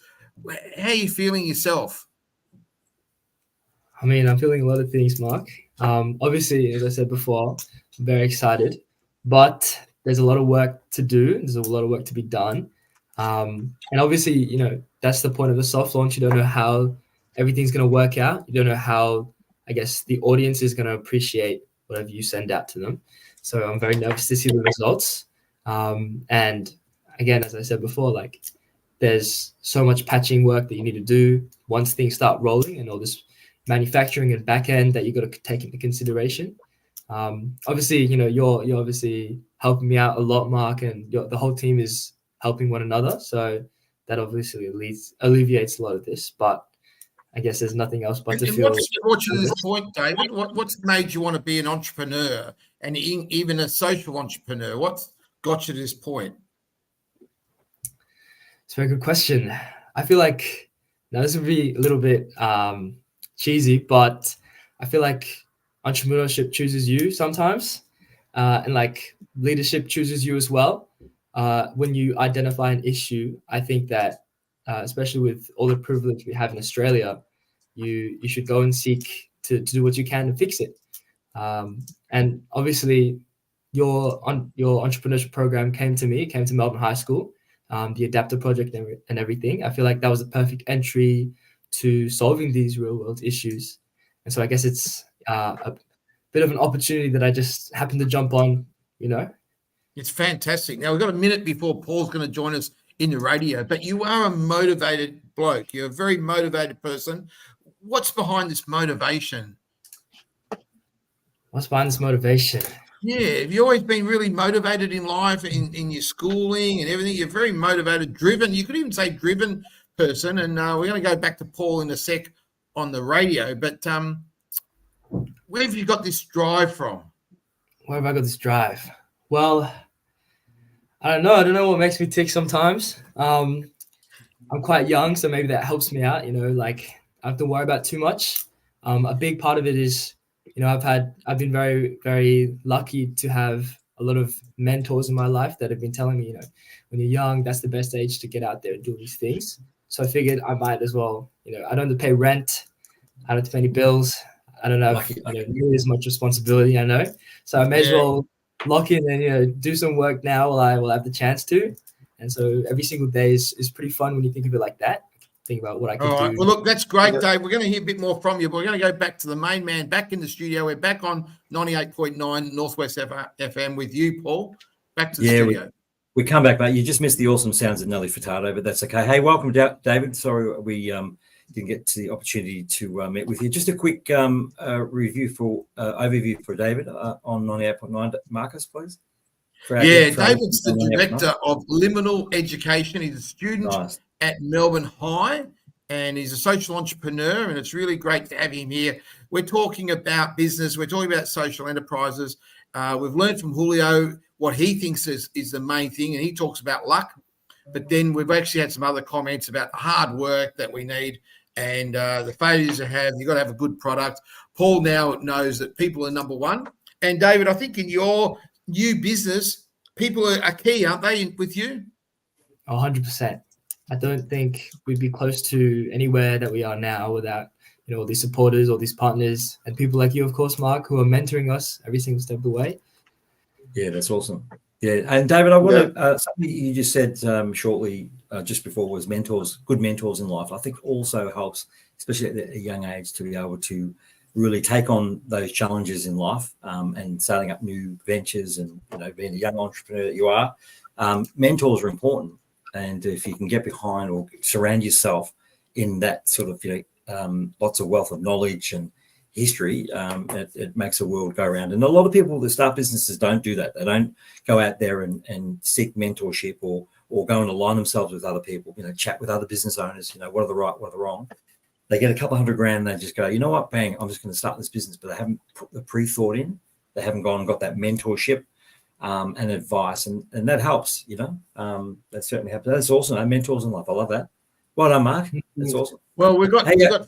How are you feeling yourself?
I mean, I'm feeling a lot of things, Mark. Obviously, as I said before, I'm very excited, but there's a lot of work to do. There's a lot of work to be done. And obviously, that's the point of the soft launch. You don't know how everything's going to work out. You don't know how, I guess, the audience is going to appreciate whatever you send out to them. So I'm very nervous to see the results. And again, as I said before, like there's so much patching work that you need to do once things start rolling, and all this manufacturing and back end that you got to take into consideration. Obviously, you're obviously helping me out a lot, Mark, and the whole team is helping one another. So that obviously alleviates a lot of this. But I guess there's nothing else but to feel.
What's to this point, David? What's made you want to be an entrepreneur and even a social entrepreneur? What's got you to this point?
It's a very good question. I feel like now this would be a little bit cheesy, but I feel like entrepreneurship chooses you sometimes, and like leadership chooses you as well. When you identify an issue, I think that especially with all the privilege we have in Australia, you should go and seek to do what you can to fix it. And obviously, your entrepreneurship program came to Melbourne High School, the Adapter Project and everything. I feel like that was a perfect entry to solving these real world issues. And so I guess it's a bit of an opportunity that I just happened to jump on,
It's fantastic. Now, we've got a minute before Paul's going to join us in the radio, but you are a motivated bloke. You're a very motivated person. What's behind this motivation?
What's behind this motivation?
Yeah, have you always been really motivated in life, in your schooling and everything? You're very motivated, driven. You could even say driven person, and we're going to go back to Paul in a sec on the radio. But where have you got this drive from?
Where have I got this drive? Well, I don't know. I don't know what makes me tick sometimes. I'm quite young, so maybe that helps me out. Like I have to worry about too much. A big part of it is, I've been very, very lucky to have a lot of mentors in my life that have been telling me, when you're young, that's the best age to get out there and do these things. So I figured I might as well, I don't have to pay rent. I don't have to pay any bills. I don't have, nearly as much responsibility, I know. So I may as well lock in and, do some work now while I will have the chance to. And so every single day is pretty fun when you think of it like that. Think about what I can do.
All right. Well, look, that's great, Dave. We're going to hear a bit more from you, but we're going to go back to the main man, back in the studio. We're back on 98.9 Northwest FM with you, Paul. Back to the studio.
We come back, mate. You just missed the awesome sounds of Nelly Furtado, but that's okay. Hey, welcome, David. Sorry we didn't get to the opportunity to meet with you. Just a quick overview for David on 98.9. Marcus, please.
David's the director of Liminal Education. He's a student at Melbourne High, and he's a social entrepreneur, and it's really great to have him here. We're talking about business. We're talking about social enterprises. We've learned from Julio what he thinks is the main thing, and he talks about luck. But then we've actually had some other comments about the hard work that we need and the failures you have. You've got to have a good product. Paul now knows that people are number one. And David, I think in your new business, people are key, aren't they, with you?
100%. I don't think we'd be close to anywhere that we are now without, all these supporters, all these partners, and people like you, of course, Mark, who are mentoring us every single step of the way.
Yeah, that's awesome. Yeah, and David, I want to something you just said shortly just before was mentors, good mentors in life. I think also helps, especially at a young age, to be able to really take on those challenges in life and starting up new ventures and being a young entrepreneur that you are. Mentors are important, and if you can get behind or surround yourself in that sort of lots of wealth of knowledge and history, it makes the world go around. And a lot of people that start businesses don't do that. They don't go out there and seek mentorship or go and align themselves with other people, chat with other business owners, what are the right, what are the wrong. They get a couple $100 grand, they just go, you know what, bang, I'm just going to start this business, but they haven't put the pre-thought in. They haven't gone and got that mentorship and advice, and that helps, that certainly helps. That's awesome. Our mentors in life. I love that. Well done, Mark. That's awesome.
Well, we've got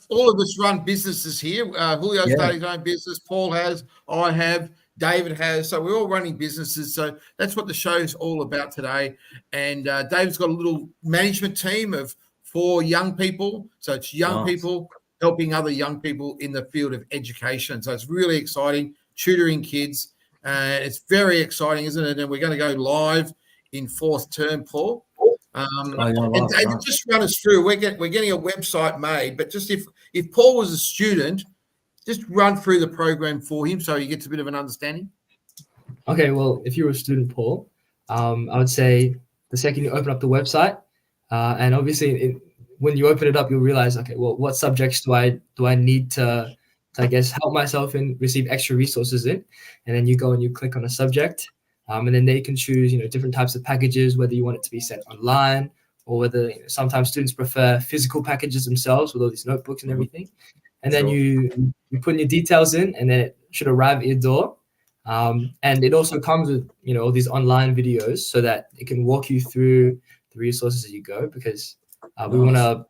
all of us run businesses here. Julio started his own business. Paul has, I have, David has. So we're all running businesses. So that's what the show's all about today. And David's got a little management team of 4 young people. So it's young people helping other young people in the field of education. So it's really exciting, tutoring kids. It's very exciting, isn't it? And we're going to go live in 4th term, Paul. And David, just run us through. We're getting a website made, but just if Paul was a student, just run through the program for him so he gets a bit of an understanding.
Okay, well, if you were a student, Paul, I would say the second you open up the website, and obviously when you open it up, you'll realize, okay, well, what subjects do I need to I guess help myself and receive extra resources in, and then you go and you click on a subject. And then they can choose, different types of packages, whether you want it to be sent online or whether sometimes students prefer physical packages themselves with all these notebooks and everything. And then you put in your details in, and then it should arrive at your door. And it also comes with, all these online videos so that it can walk you through the resources as you go, because we want to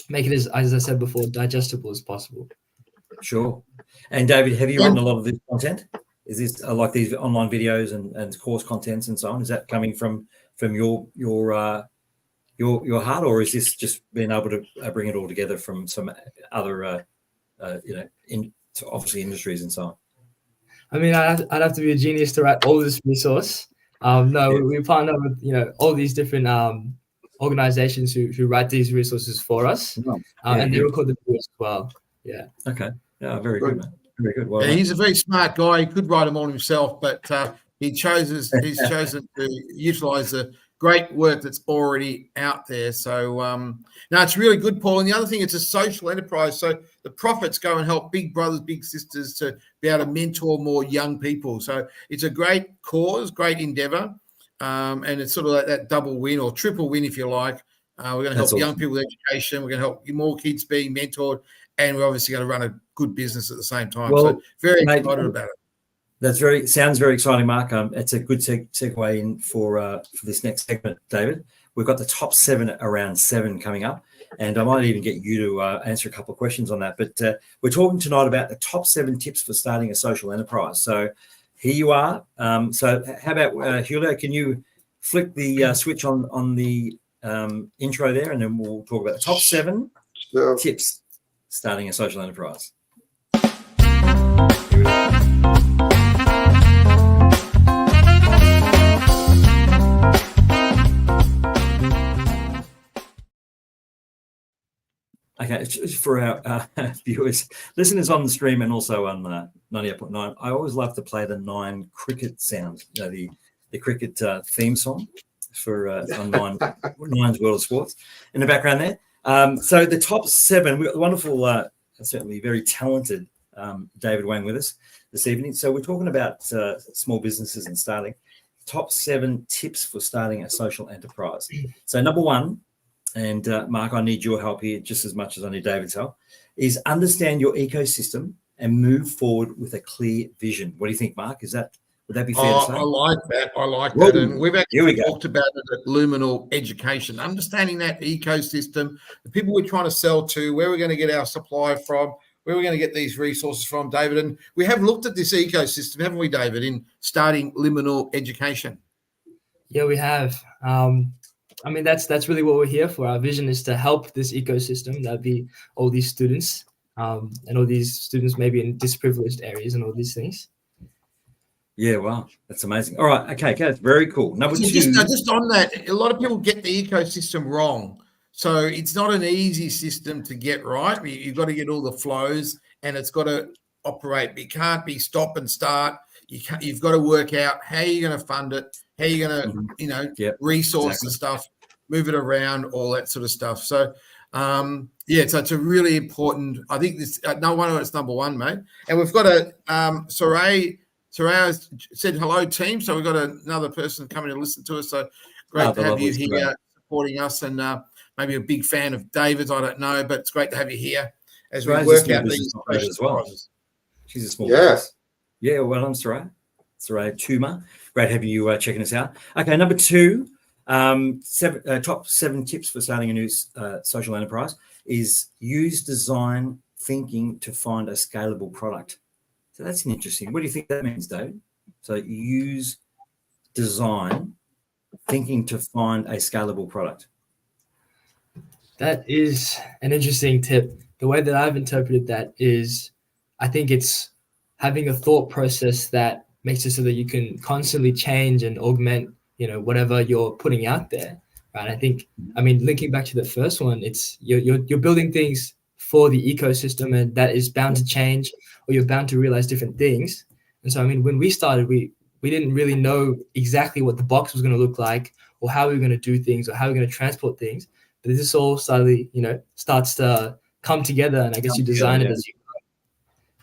make it, as I said before, digestible as possible.
Sure. And David, have you written a lot of this content? Is this like these online videos and course contents and so on? Is that coming from your heart, or is this just being able to bring it all together from some other, obviously industries and so on?
I mean, I'd have to be a genius to write all this resource. We partner with all these different organizations who write these resources for us, and they record the videos as well. Yeah.
Okay. Yeah. Very good, man. Very good. Well,
he's a very smart guy. He could write them all himself, but he's chosen to utilize the great work that's already out there. So no, it's really good, Paul. And the other thing, it's a social enterprise. So the profits go and help big brothers, big sisters to be able to mentor more young people. So it's a great cause, great endeavor. And it's sort of like that double win or triple win, if you like, We're going to
That's
help young
awesome.
people with education. We're going to help more kids being mentored, and we're obviously going to run a good business at the same time.
Well,
so very
mate,
excited about it.
That sounds very exciting, Mark. It's a good segue in for this next segment, David. We've got the top 7 around 7 coming up, and I might even get you to answer a couple of questions on that. But we're talking tonight about the top 7 tips for starting a social enterprise. So here you are. So how about Julio? Can you flick the switch on the intro there, and then we'll talk about the top 7 tips starting a social enterprise. Okay, for our viewers, listeners on the stream, and also on 98.9, I always love to play the 9 cricket sounds, the cricket theme song for on Nine's World of Sports in the background there. So the top 7, we've got the wonderful, certainly very talented David Wang with us this evening. So we're talking about small businesses and starting. Top 7 tips for starting a social enterprise. So number 1, and Mark, I need your help here just as much as I need David's help, is understand your ecosystem and move forward with a clear vision. What do you think, Mark? Would that be fair to say?
I like that. And we've actually talked about it at Luminal Education, understanding that ecosystem, the people we're trying to sell to, where we're going to get our supply from, where we're going to get these resources from, David. And we have looked at this ecosystem, haven't we, David, in starting Luminal Education?
Yeah, we have. I mean, that's really what we're here for. Our vision is to help this ecosystem. That'd be all these students, and all these students maybe in disprivileged areas and all these things.
Yeah, wow, that's amazing. All right, okay, that's very cool. Number 2.
Just on that, a lot of people get the ecosystem wrong. So it's not an easy system to get right. You've got to get all the flows, and it's got to operate. But you can't be stop and start. You've got to work out how you're going to fund it, how you're going to, resource the stuff, move it around, all that sort of stuff. So, so it's a really important. I think this. No wonder it's number 1, mate. And we've got a Saray said hello, team. So we've got another person coming to listen to us. So great to have you here supporting us, and maybe a big fan of David's. I don't know, but it's great to have you here as we work out these
as well. She's a small business. Yeah, well, I'm Saray Tuma. Great having you checking us out. Okay, number 2, top 7 tips for starting a new social enterprise is use design thinking to find a scalable product. So that's interesting. What do you think that means, Dave? So use design thinking to find a scalable product.
That is an interesting tip. The way that I've interpreted that is, I think it's having a thought process that makes it so that you can constantly change and augment, whatever you're putting out there, right? I mean, linking back to the first one, it's you're building things for the ecosystem, and that is bound to change, or you're bound to realize different things. And so, I mean, when we started, we didn't really know exactly what the box was going to look like, or how we were going to do things, or how we're going to transport things. But this all slowly, starts to come together, and I guess you design it as you go.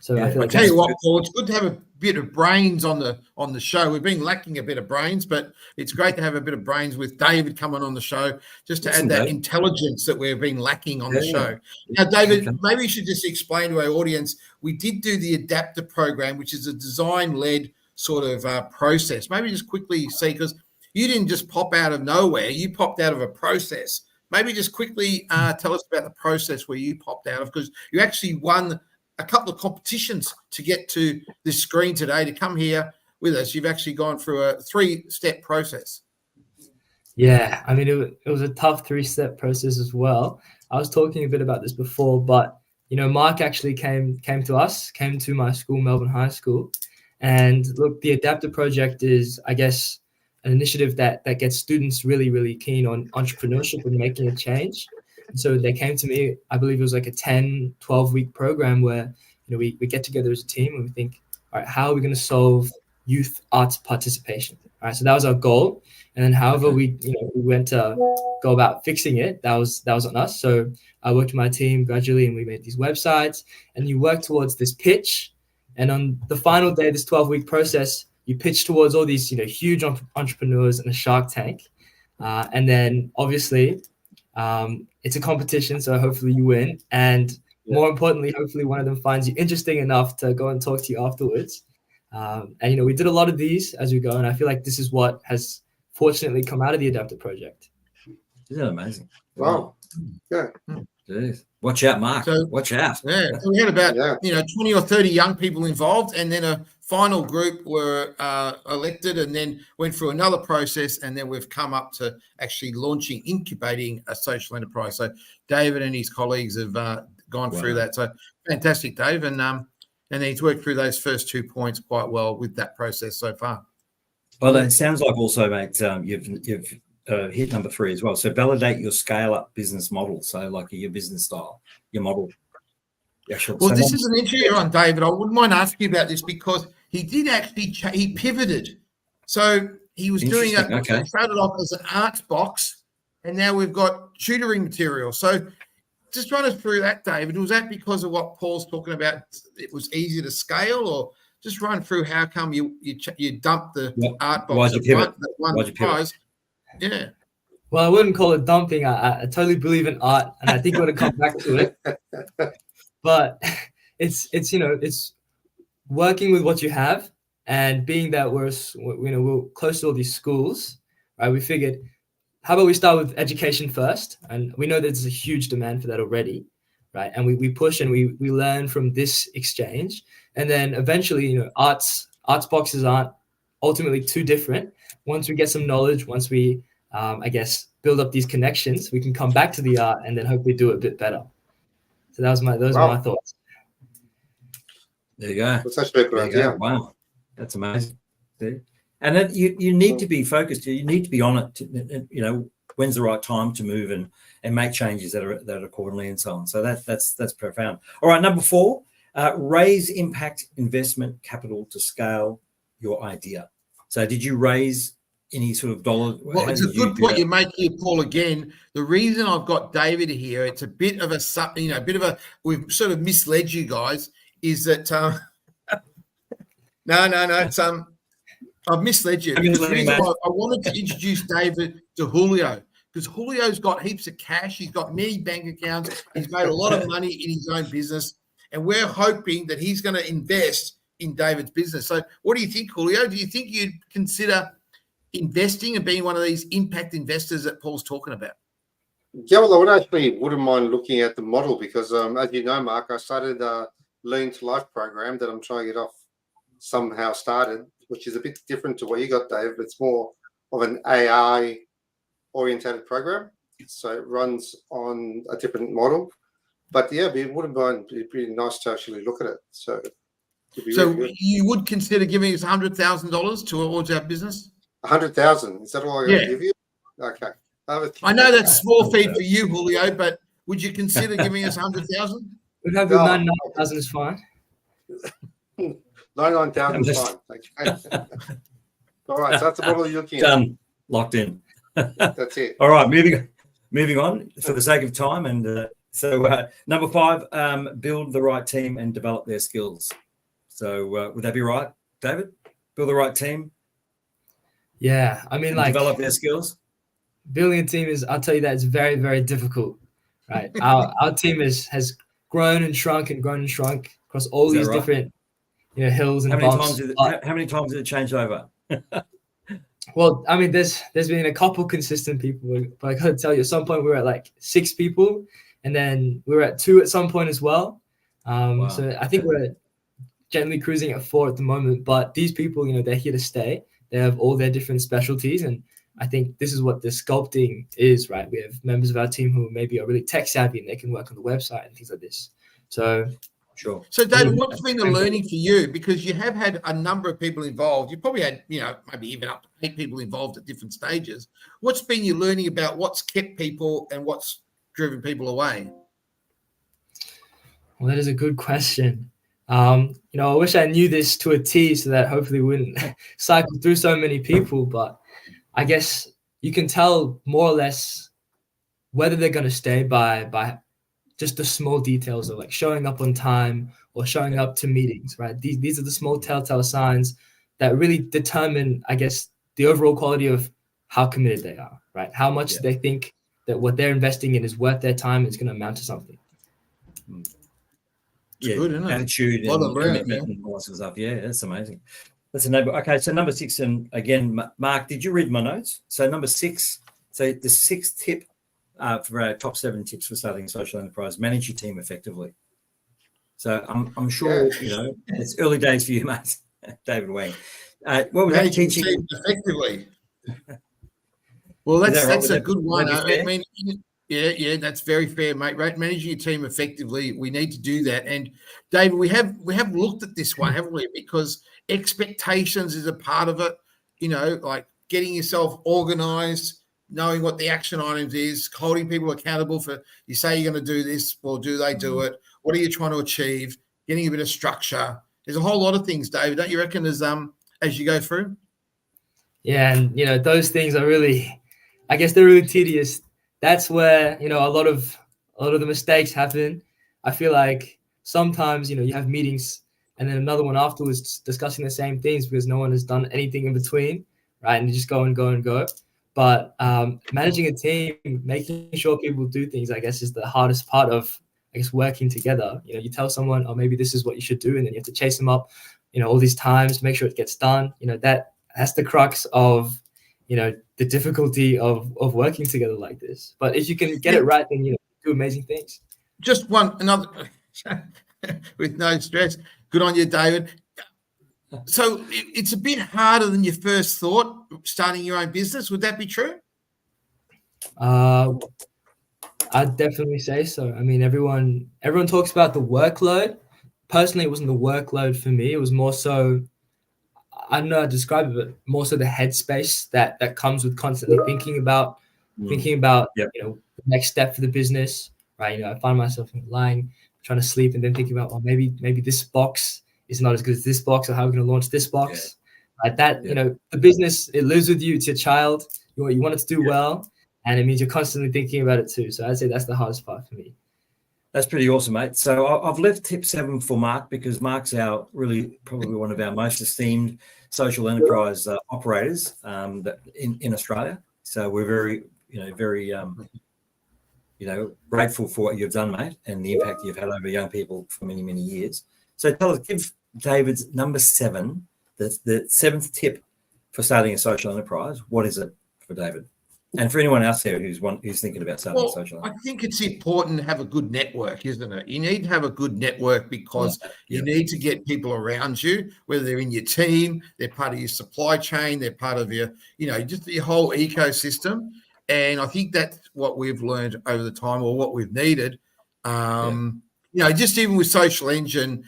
So I feel like,
I tell you what, Paul, it's good to have a bit of brains on the show. We've been lacking a bit of brains, but it's great to have a bit of brains with David coming on the show, just to add that intelligence that we've been lacking on the show. Now, David, maybe you should just explain to our audience, we did do the Adapter program, which is a design-led sort of process. Maybe just quickly see, because you didn't just pop out of nowhere, you popped out of a process. Maybe just quickly tell us about the process where you popped out of, because you actually won a couple of competitions to get to this screen today, to come here with us. You've actually gone through a 3-step process.
Yeah, I mean, it was a tough 3-step process as well. I was talking a bit about this before, but, Mark actually came to my school, Melbourne High School. And look, the Adapter project is, I guess, an initiative that gets students really, really keen on entrepreneurship and making a change. And so they came to me, I believe it was like a 10, 12-week program where, we get together as a team and we think, all right, how are we going to solve youth arts participation? All right, so that was our goal. And then however we went to go about fixing it, that was on us. So I worked with my team gradually, and we made these websites, and you work towards this pitch. And on the final day of this 12-week process, you pitch towards all these, huge entrepreneurs in a Shark Tank. And then obviously It's a competition, so hopefully you win. And more importantly, hopefully one of them finds you interesting enough to go and talk to you afterwards. And we did a lot of these as we go, and I feel like this is what has fortunately come out of the Adapter project.
Isn't that amazing?
Wow. Yeah.
Jeez. Watch out, Mark.
So-
Watch out.
Yeah, so we had about
Yeah.
20 or 30 young people involved, and then a final group were elected, and then went through another process, and then we've come up to actually launching, incubating a social enterprise. So David and his colleagues have gone through that. So fantastic, Dave, and he's worked through those first 2 points quite well with that process so far.
Well, it sounds like also, mate, you've hit number 3 as well. So validate your scale-up business model. So like your business style, your model.
Well, this is an interesting one, David. I wouldn't mind asking you about this because he did actually he pivoted. So he was doing it.
Okay.
He started off as an arts box, and now we've got tutoring material. So just run us through that, David. Was that because of what Paul's talking about? It was easy to scale, or just run through how come you dumped the art box?
Why'd you pivot?
Why'd you pivot? Yeah.
Well, I wouldn't call it dumping. I totally believe in art, and I think we're going to come back to it. But it's working with what you have, and being that we're close to all these schools, right? We figured, how about we start with education first? And we know there's a huge demand for that already, right? And we push and we learn from this exchange, and then eventually, arts boxes aren't ultimately too different. Once we get some knowledge, once we build up these connections, we can come back to the art and then hopefully do it a bit better. So those are my thoughts.
There you go.
That's actually a good idea.
Wow, that's amazing. See? And then you need to be focused. You need to be on it. When's the right time to move and make changes that are accordingly and so on. So that's profound. All right, number 4, raise impact investment capital to scale your idea. So did you raise any sort of dollar?
Well, it's a good point you make here, Paul. Again, the reason I've got David here, it's a bit of we've sort of misled you guys. Is that no? It's I've misled you. The reason I wanted to introduce David to Julio, because Julio's got heaps of cash. He's got many bank accounts. He's made a lot of money in his own business, and we're hoping that he's going to invest in David's business. So, what do you think, Julio? Do you think you'd consider investing and being one of these impact investors that Paul's talking about?
Yeah, well, wouldn't mind looking at the model because, as you know, Mark, I started a Learning to Life program that I'm trying to get off somehow started, which is a bit different to what you got, Dave. It's more of an AI-oriented program, so it runs on a different model. But yeah, it wouldn't mind. It'd be nice to actually look at it. So really
you would consider giving us $100,000 towards our business?
100,000. Is that all I got to give you? Okay.
I know that's a small fee for you, Julio, but would you consider giving us 100,000?
We'd have 99,000 is fine.
99,000 is fine. Okay. All right, so that's the model you're looking at.
Done. Locked in.
That's it.
All right, moving on for the sake of time. And so number 5, build the right team and develop their skills. So would that be right, David? Build the right team.
Yeah, I mean,
develop their skills.
Building a team I'll tell you that it's very, very difficult, right? Our team has grown and shrunk across all these different, hills and bumps.
How many times did it change over?
Well, I mean, there's been a couple consistent people, but I gotta tell you, at some point we were at 6 people, and then we were at 2 at some point as well.
Wow.
So I think we're generally cruising at 4 at the moment. But these people, they're here to stay. They have all their different specialties, and I think this is what the sculpting is, right? We have members of our team who maybe are really tech savvy and they can work on the website and things like this. So,
sure.
So, David, what's been the learning for you? Because you have had a number of people involved. You probably had, maybe even up to 8 people involved at different stages. What's been your learning about what's kept people and what's driven people away?
Well, that is a good question. I wish I knew this to a T so that hopefully we wouldn't cycle through so many people, but I guess you can tell more or less whether they're going to stay by just the small details of showing up on time or showing up to meetings, right? These are the small telltale signs that really determine, I guess, the overall quality of how committed they are, right? How much they think that what they're investing in is worth their time, it's going to amount to something.
Yeah,
good, isn't it?
attitude
Lot
and
of learning,
commitment and all that sort of stuff. Yeah, that's amazing. That's a number. Okay, so number 6, and again, Mark, did you read my notes? So number 6, so the 6th tip for our top 7 tips for starting a social enterprise: manage your team effectively. So I'm sure it's early days for you, mate, David Wang. What we're
Manage your
teaching
team effectively. Well, that's a good one. I mean, yeah, that's very fair, mate. Right, managing your team effectively, we need to do that. And David, we have looked at this one, haven't we? Because expectations is a part of it. Like getting yourself organised, knowing what the action items is, holding people accountable for. You say you're going to do this, well, do they do it? What are you trying to achieve? Getting a bit of structure. There's a whole lot of things, David. Don't you reckon? As you go through.
Yeah, and those things are really, I guess they're really tedious. That's where a lot of the mistakes happen. I feel like sometimes you have meetings and then another one afterwards discussing the same things because no one has done anything in between, right? And you just go and go and go. But managing a team, making sure people do things, I guess, is the hardest part of, I guess, working together. You tell someone, oh, maybe this is what you should do, and then you have to chase them up, all these times, make sure it gets done. That's the crux of the difficulty of working together like this. But if you can get it right, then do amazing things.
Just another with no stress. Good on you, David. So it's a bit harder than you first thought starting your own business. Would that be true?
I'd definitely say so. I mean, everyone talks about the workload. Personally, it wasn't the workload for me. It was more so, I don't know how to describe it, but more so the headspace that comes with constantly thinking about the next step for the business, right? I find myself lying, trying to sleep, and then thinking about, maybe this box is not as good as this box, or how we're going to launch this box. Like that, the business, it lives with you. It's your child. You want it to do well, and it means you're constantly thinking about it too. So I'd say that's the hardest part for me.
That's pretty awesome, mate. So I've left tip 7 for Mark because Mark's probably one of our most esteemed social enterprise operators in Australia. So we're very grateful for what you've done, mate, and the impact you've had over young people for many, many years. So tell us, give David's number 7, the 7th tip for starting a social enterprise. What is it for David? And for anyone else there who's thinking about starting a social enterprise.
I think it's important to have a good network, isn't it? You need to have a good network because you need to get people around you, whether they're in your team, they're part of your supply chain, they're part of your, just your whole ecosystem. And I think that's what we've learned over the time, or what we've needed. Just even with Social Engine,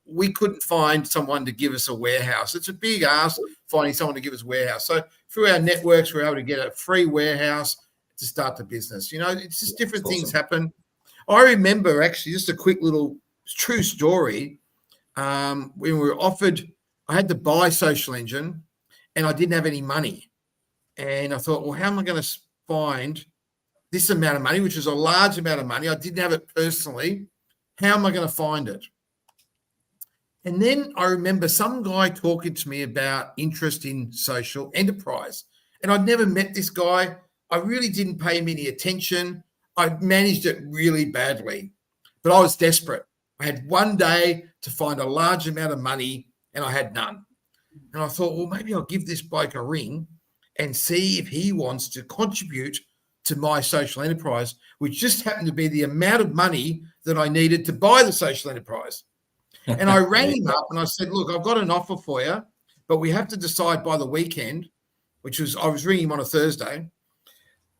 we couldn't find someone to give us a warehouse. It's a big ask finding someone to give us a warehouse. So through our networks, we're able to get a free warehouse to start the business. It's just different things happen. I remember actually just a quick little true story. When we were offered, I had to buy Social Engine and I didn't have any money. And I thought, well, how am I going to find this amount of money, which is a large amount of money? I didn't have it personally. How am I going to find it? And then I remember some guy talking to me about interest in social enterprise. And I'd never met this guy. I really didn't pay him any attention. I managed it really badly, but I was desperate. I had one day to find a large amount of money and I had none. And I thought, well, maybe I'll give this bloke a ring and see if he wants to contribute to my social enterprise, which just happened to be the amount of money that I needed to buy the social enterprise. And I rang him up and I said, look, I've got an offer for you, but we have to decide by the weekend, I was ringing him on a Thursday,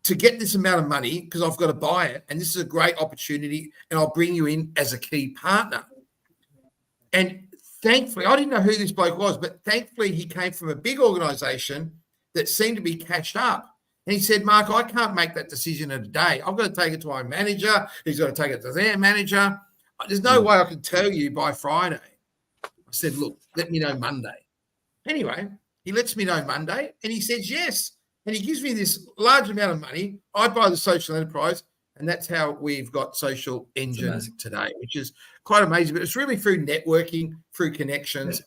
to get this amount of money because I've got to buy it. And this is a great opportunity and I'll bring you in as a key partner. And thankfully, I didn't know who this bloke was, but thankfully he came from a big organization that seemed to be cashed up. And he said, Mark, I can't make that decision in a day. I've got to take it to my manager. He's got to take it to their manager. There's no way I can tell you by Friday. I said, look, let me know Monday. Anyway, he lets me know Monday and he says yes. And he gives me this large amount of money. I buy the social enterprise, and that's how we've got Social Engine today, which is quite amazing. But it's really through networking, through connections,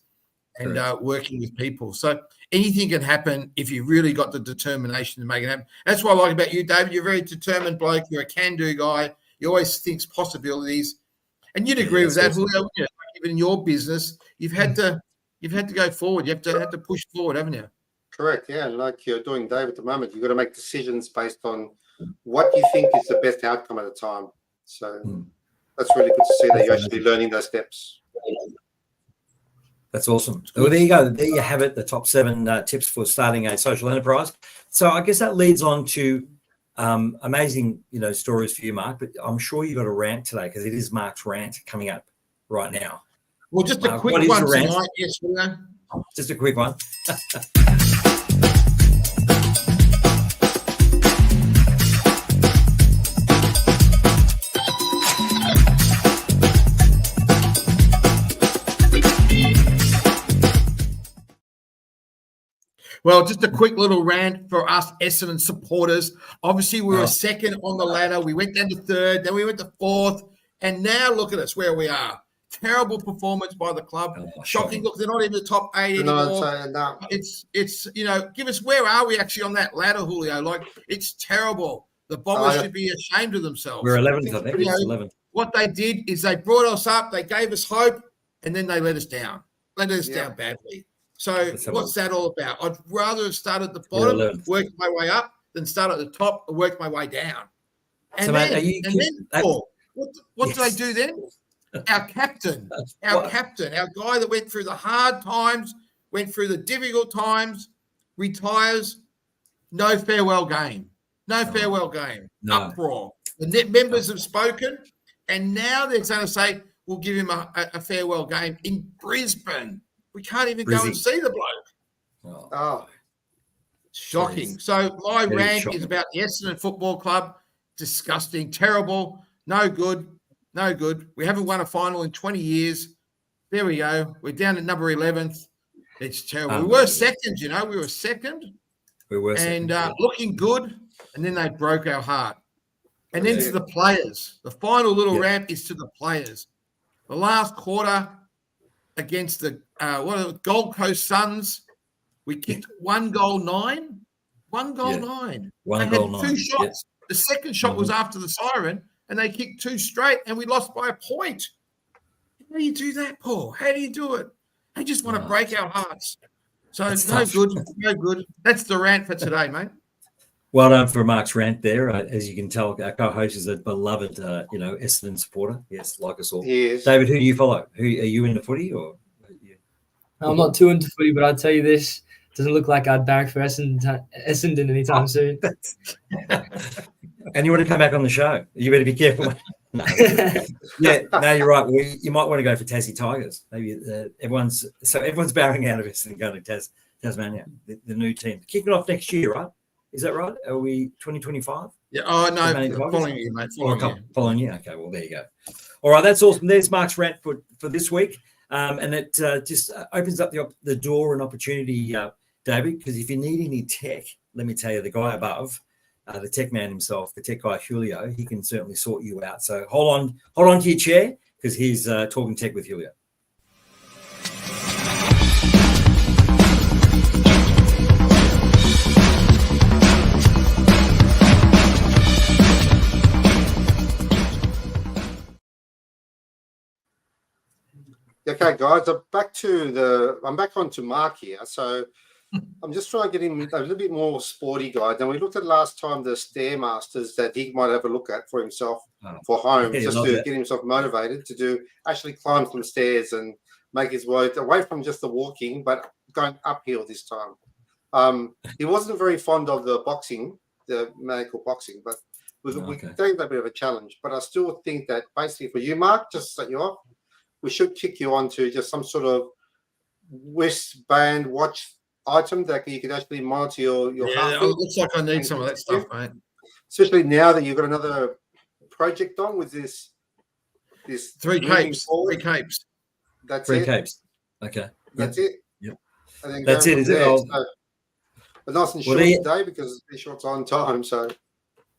and working with people. So anything can happen if you really got the determination to make it happen. That's what I like about you, David. You're a very determined bloke. You're a can-do guy. You always think possibilities, and you'd agree with that,
awesome.
Julio. You know, even in your business, you've had to go forward. You have to push forward, haven't you?
Correct. Yeah, like you're doing, Dave, at the moment, you've got to make decisions based on what you think is the best outcome at the time. So that's really good to see that you're actually learning those steps.
That's awesome. Well, there you go. There you have it, the top 7 tips for starting a social enterprise. So I guess that leads on to amazing, stories for you, Mark, but I'm sure you got a rant today because it is Mark's rant coming up right now.
Well, just
Mark,
a quick one tonight. Yes, Julio.
Just a quick one.
Well, just a quick little rant for us Essendon supporters. Obviously, we were second on the ladder. We went down to third, then we went to fourth, and now look at us where we are. Terrible performance by the club. Shocking. Look, they're not in the top 8 anymore.
No.
It's give us, where are we actually on that ladder, Julio? Like, it's terrible. The Bombers should be ashamed of themselves.
We're 11th, I think. It's 11th.
What they did is they brought us up, they gave us hope, and then they let us down. Let us down badly. So what's that all about? I'd rather have started at the bottom, worked my way up, than start at the top and work my way down. And
so,
then,
mate,
Paul, what do they do then? Our captain, our guy that went through the hard times, went through the difficult times, retires, no farewell game. Uproar. The net members have spoken, and now they're going to say, we'll give him a farewell game in Brisbane. We can't even go and see the bloke.
Oh.
Shocking. So my rant is about the Essendon Football Club. Disgusting, terrible, no good. We haven't won a final in 20 years. There we go. We're down at number 11th. It's terrible. We were second, We were second. And looking good, and then they broke our heart. And then to the players. The final little rant is to the players. The last quarter against the Gold Coast Suns, we kicked 1 goal 9. 1 goal 9.
One
they
goal
had 2
9.
shots. The second shot was after the siren, and they kicked 2 straight, and we lost by a point. How do you do that, Paul? How do you do it? They just want to break our hearts. So it's no good. That's the rant for today, mate.
Well done for Mark's rant there. As you can tell, our co-host is a beloved, Essendon supporter. Yes, like us all.
Yes.
David, who do you follow? Are you into footy or?
I'm not too into footy, but I'll tell you this: doesn't look like I'd barrack for Essendon anytime soon.
And you want to come back on the show? You better be careful. No. No, you're right. Well, you might want to go for Tassie Tigers. Maybe everyone's bowing out of Essendon going to Tasmania, the new team, kicking off next year, right? Is that right? Are we 2025?
Yeah. Oh, no. Following you, mate.
Following you. Okay. Well, there you go. All right. That's awesome. There's Mark's rant for this week. And it just opens up the door and opportunity, David, because if you need any tech, let me tell you, the guy above, the tech man himself, the tech guy, Julio, he can certainly sort you out. So hold on to your chair because he's talking tech with Julio.
Okay, guys, I'm back on to Mark here. So I'm just trying to get him a little bit more sporty, guys. And we looked at last time the Stairmasters that he might have a look at for himself for home, just to get himself motivated to actually climb some stairs and make his way away from just the walking, but going uphill this time. He wasn't very fond of the boxing, the medical boxing, but we gave that a bit of a challenge. But I still think that basically for you, Mark, just to set you off, we should kick you onto just some sort of wristband watch item that you could actually monitor your heart rate.
It looks like I need some of that stuff, mate.
Especially now that you've got another project on with this
3 capes. 3 capes.
That's
3
it.
capes. Okay.
That's it.
Yep.
And then
that's it, is it?
But nice and short today because it's short on time. So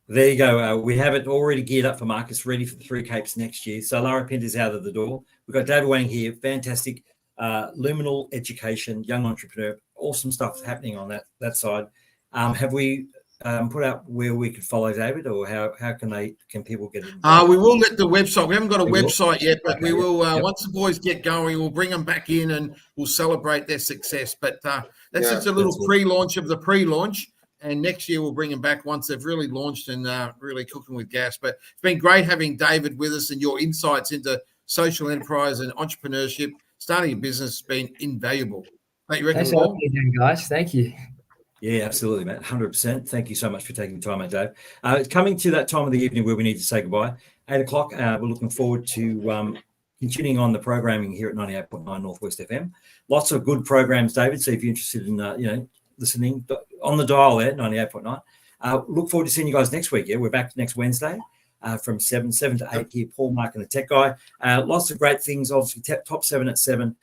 there you go. We have it already geared up for Marcus, ready for the 3 capes next year. So Lara Pinter's out of the door. We've got David Wang here, fantastic luminal education, young entrepreneur, awesome stuff happening on that side. Have we put out where we could follow David, or how can people get involved?
We will let the website. We haven't got a website yet, but
Okay,
we will.
yep.
Once the boys get going, we'll bring them back in and we'll celebrate their success. But that's just a little pre-launch of the pre-launch. And next year we'll bring them back once they've really launched and really cooking with gas. But it's been great having David with us, and your insights into social enterprise and entrepreneurship. Starting a business has been invaluable. Don't you reckon,
Thanks for
Paul?
having me again, guys. Thank you.
Yeah, absolutely, mate. 100%. Thank you so much for taking the time, mate, Dave. It's coming to that time of the evening where we need to say goodbye. 8 o'clock. We're looking forward to continuing on the programming here at 98.9 Northwest FM. Lots of good programs, David. So if you're interested in, listening on the dial there, 98.9. Look forward to seeing you guys next week. Yeah, we're back next Wednesday from 7 to 8 here. Paul, Mark, and the Tech Guy. Lots of great things. Obviously, top 7 at 7.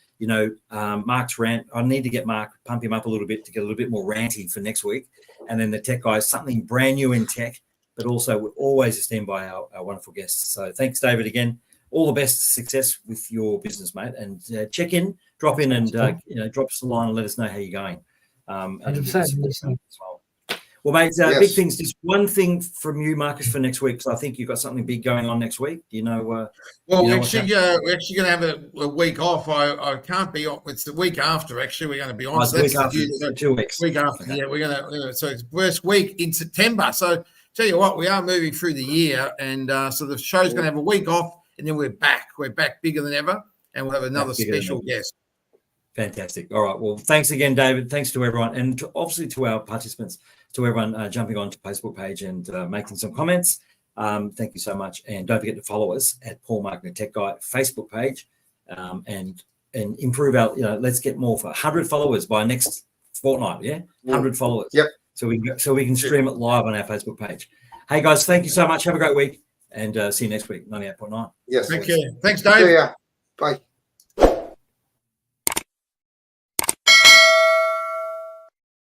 Mark's rant. I need to get Mark, pump him up a little bit to get a little bit more ranty for next week. And then the Tech Guy, something brand new in tech, but also we're always esteemed by our wonderful guests. So thanks, David, again. All the best success with your business, mate. And check in, drop in, and drop us a line and let us know how you're going.
100%.
Well, mate, big things. Just one thing from you, Marcus, for next week, because I think you've got something big going on next week. Do you know?
Well, we're actually going to have a week off. I can't be on. It's the week after. Actually, we're going to be on.
So the week after, 2 weeks.
Week after,
okay.
Yeah, we're going to. So it's first week in September. So tell you what, we are moving through the year, and so the show's going to have a week off, and then we're back. We're back bigger than ever, and we'll have another special guest.
Fantastic. All right. Well, thanks again, David. Thanks to everyone, and obviously to our participants, to everyone jumping onto the Facebook page and making some comments. Thank you so much. And don't forget to follow us at Paul Marketing Tech Guy Facebook page, and improve our. Let's get more for 100 followers by next fortnight. Yeah, 100 followers.
Yep.
So we can stream it live on our Facebook page. Hey guys, thank you so much. Have a great week, and see you next week. 98.9.
Yes.
Thank you. Thanks, Dave.
Yeah. Bye.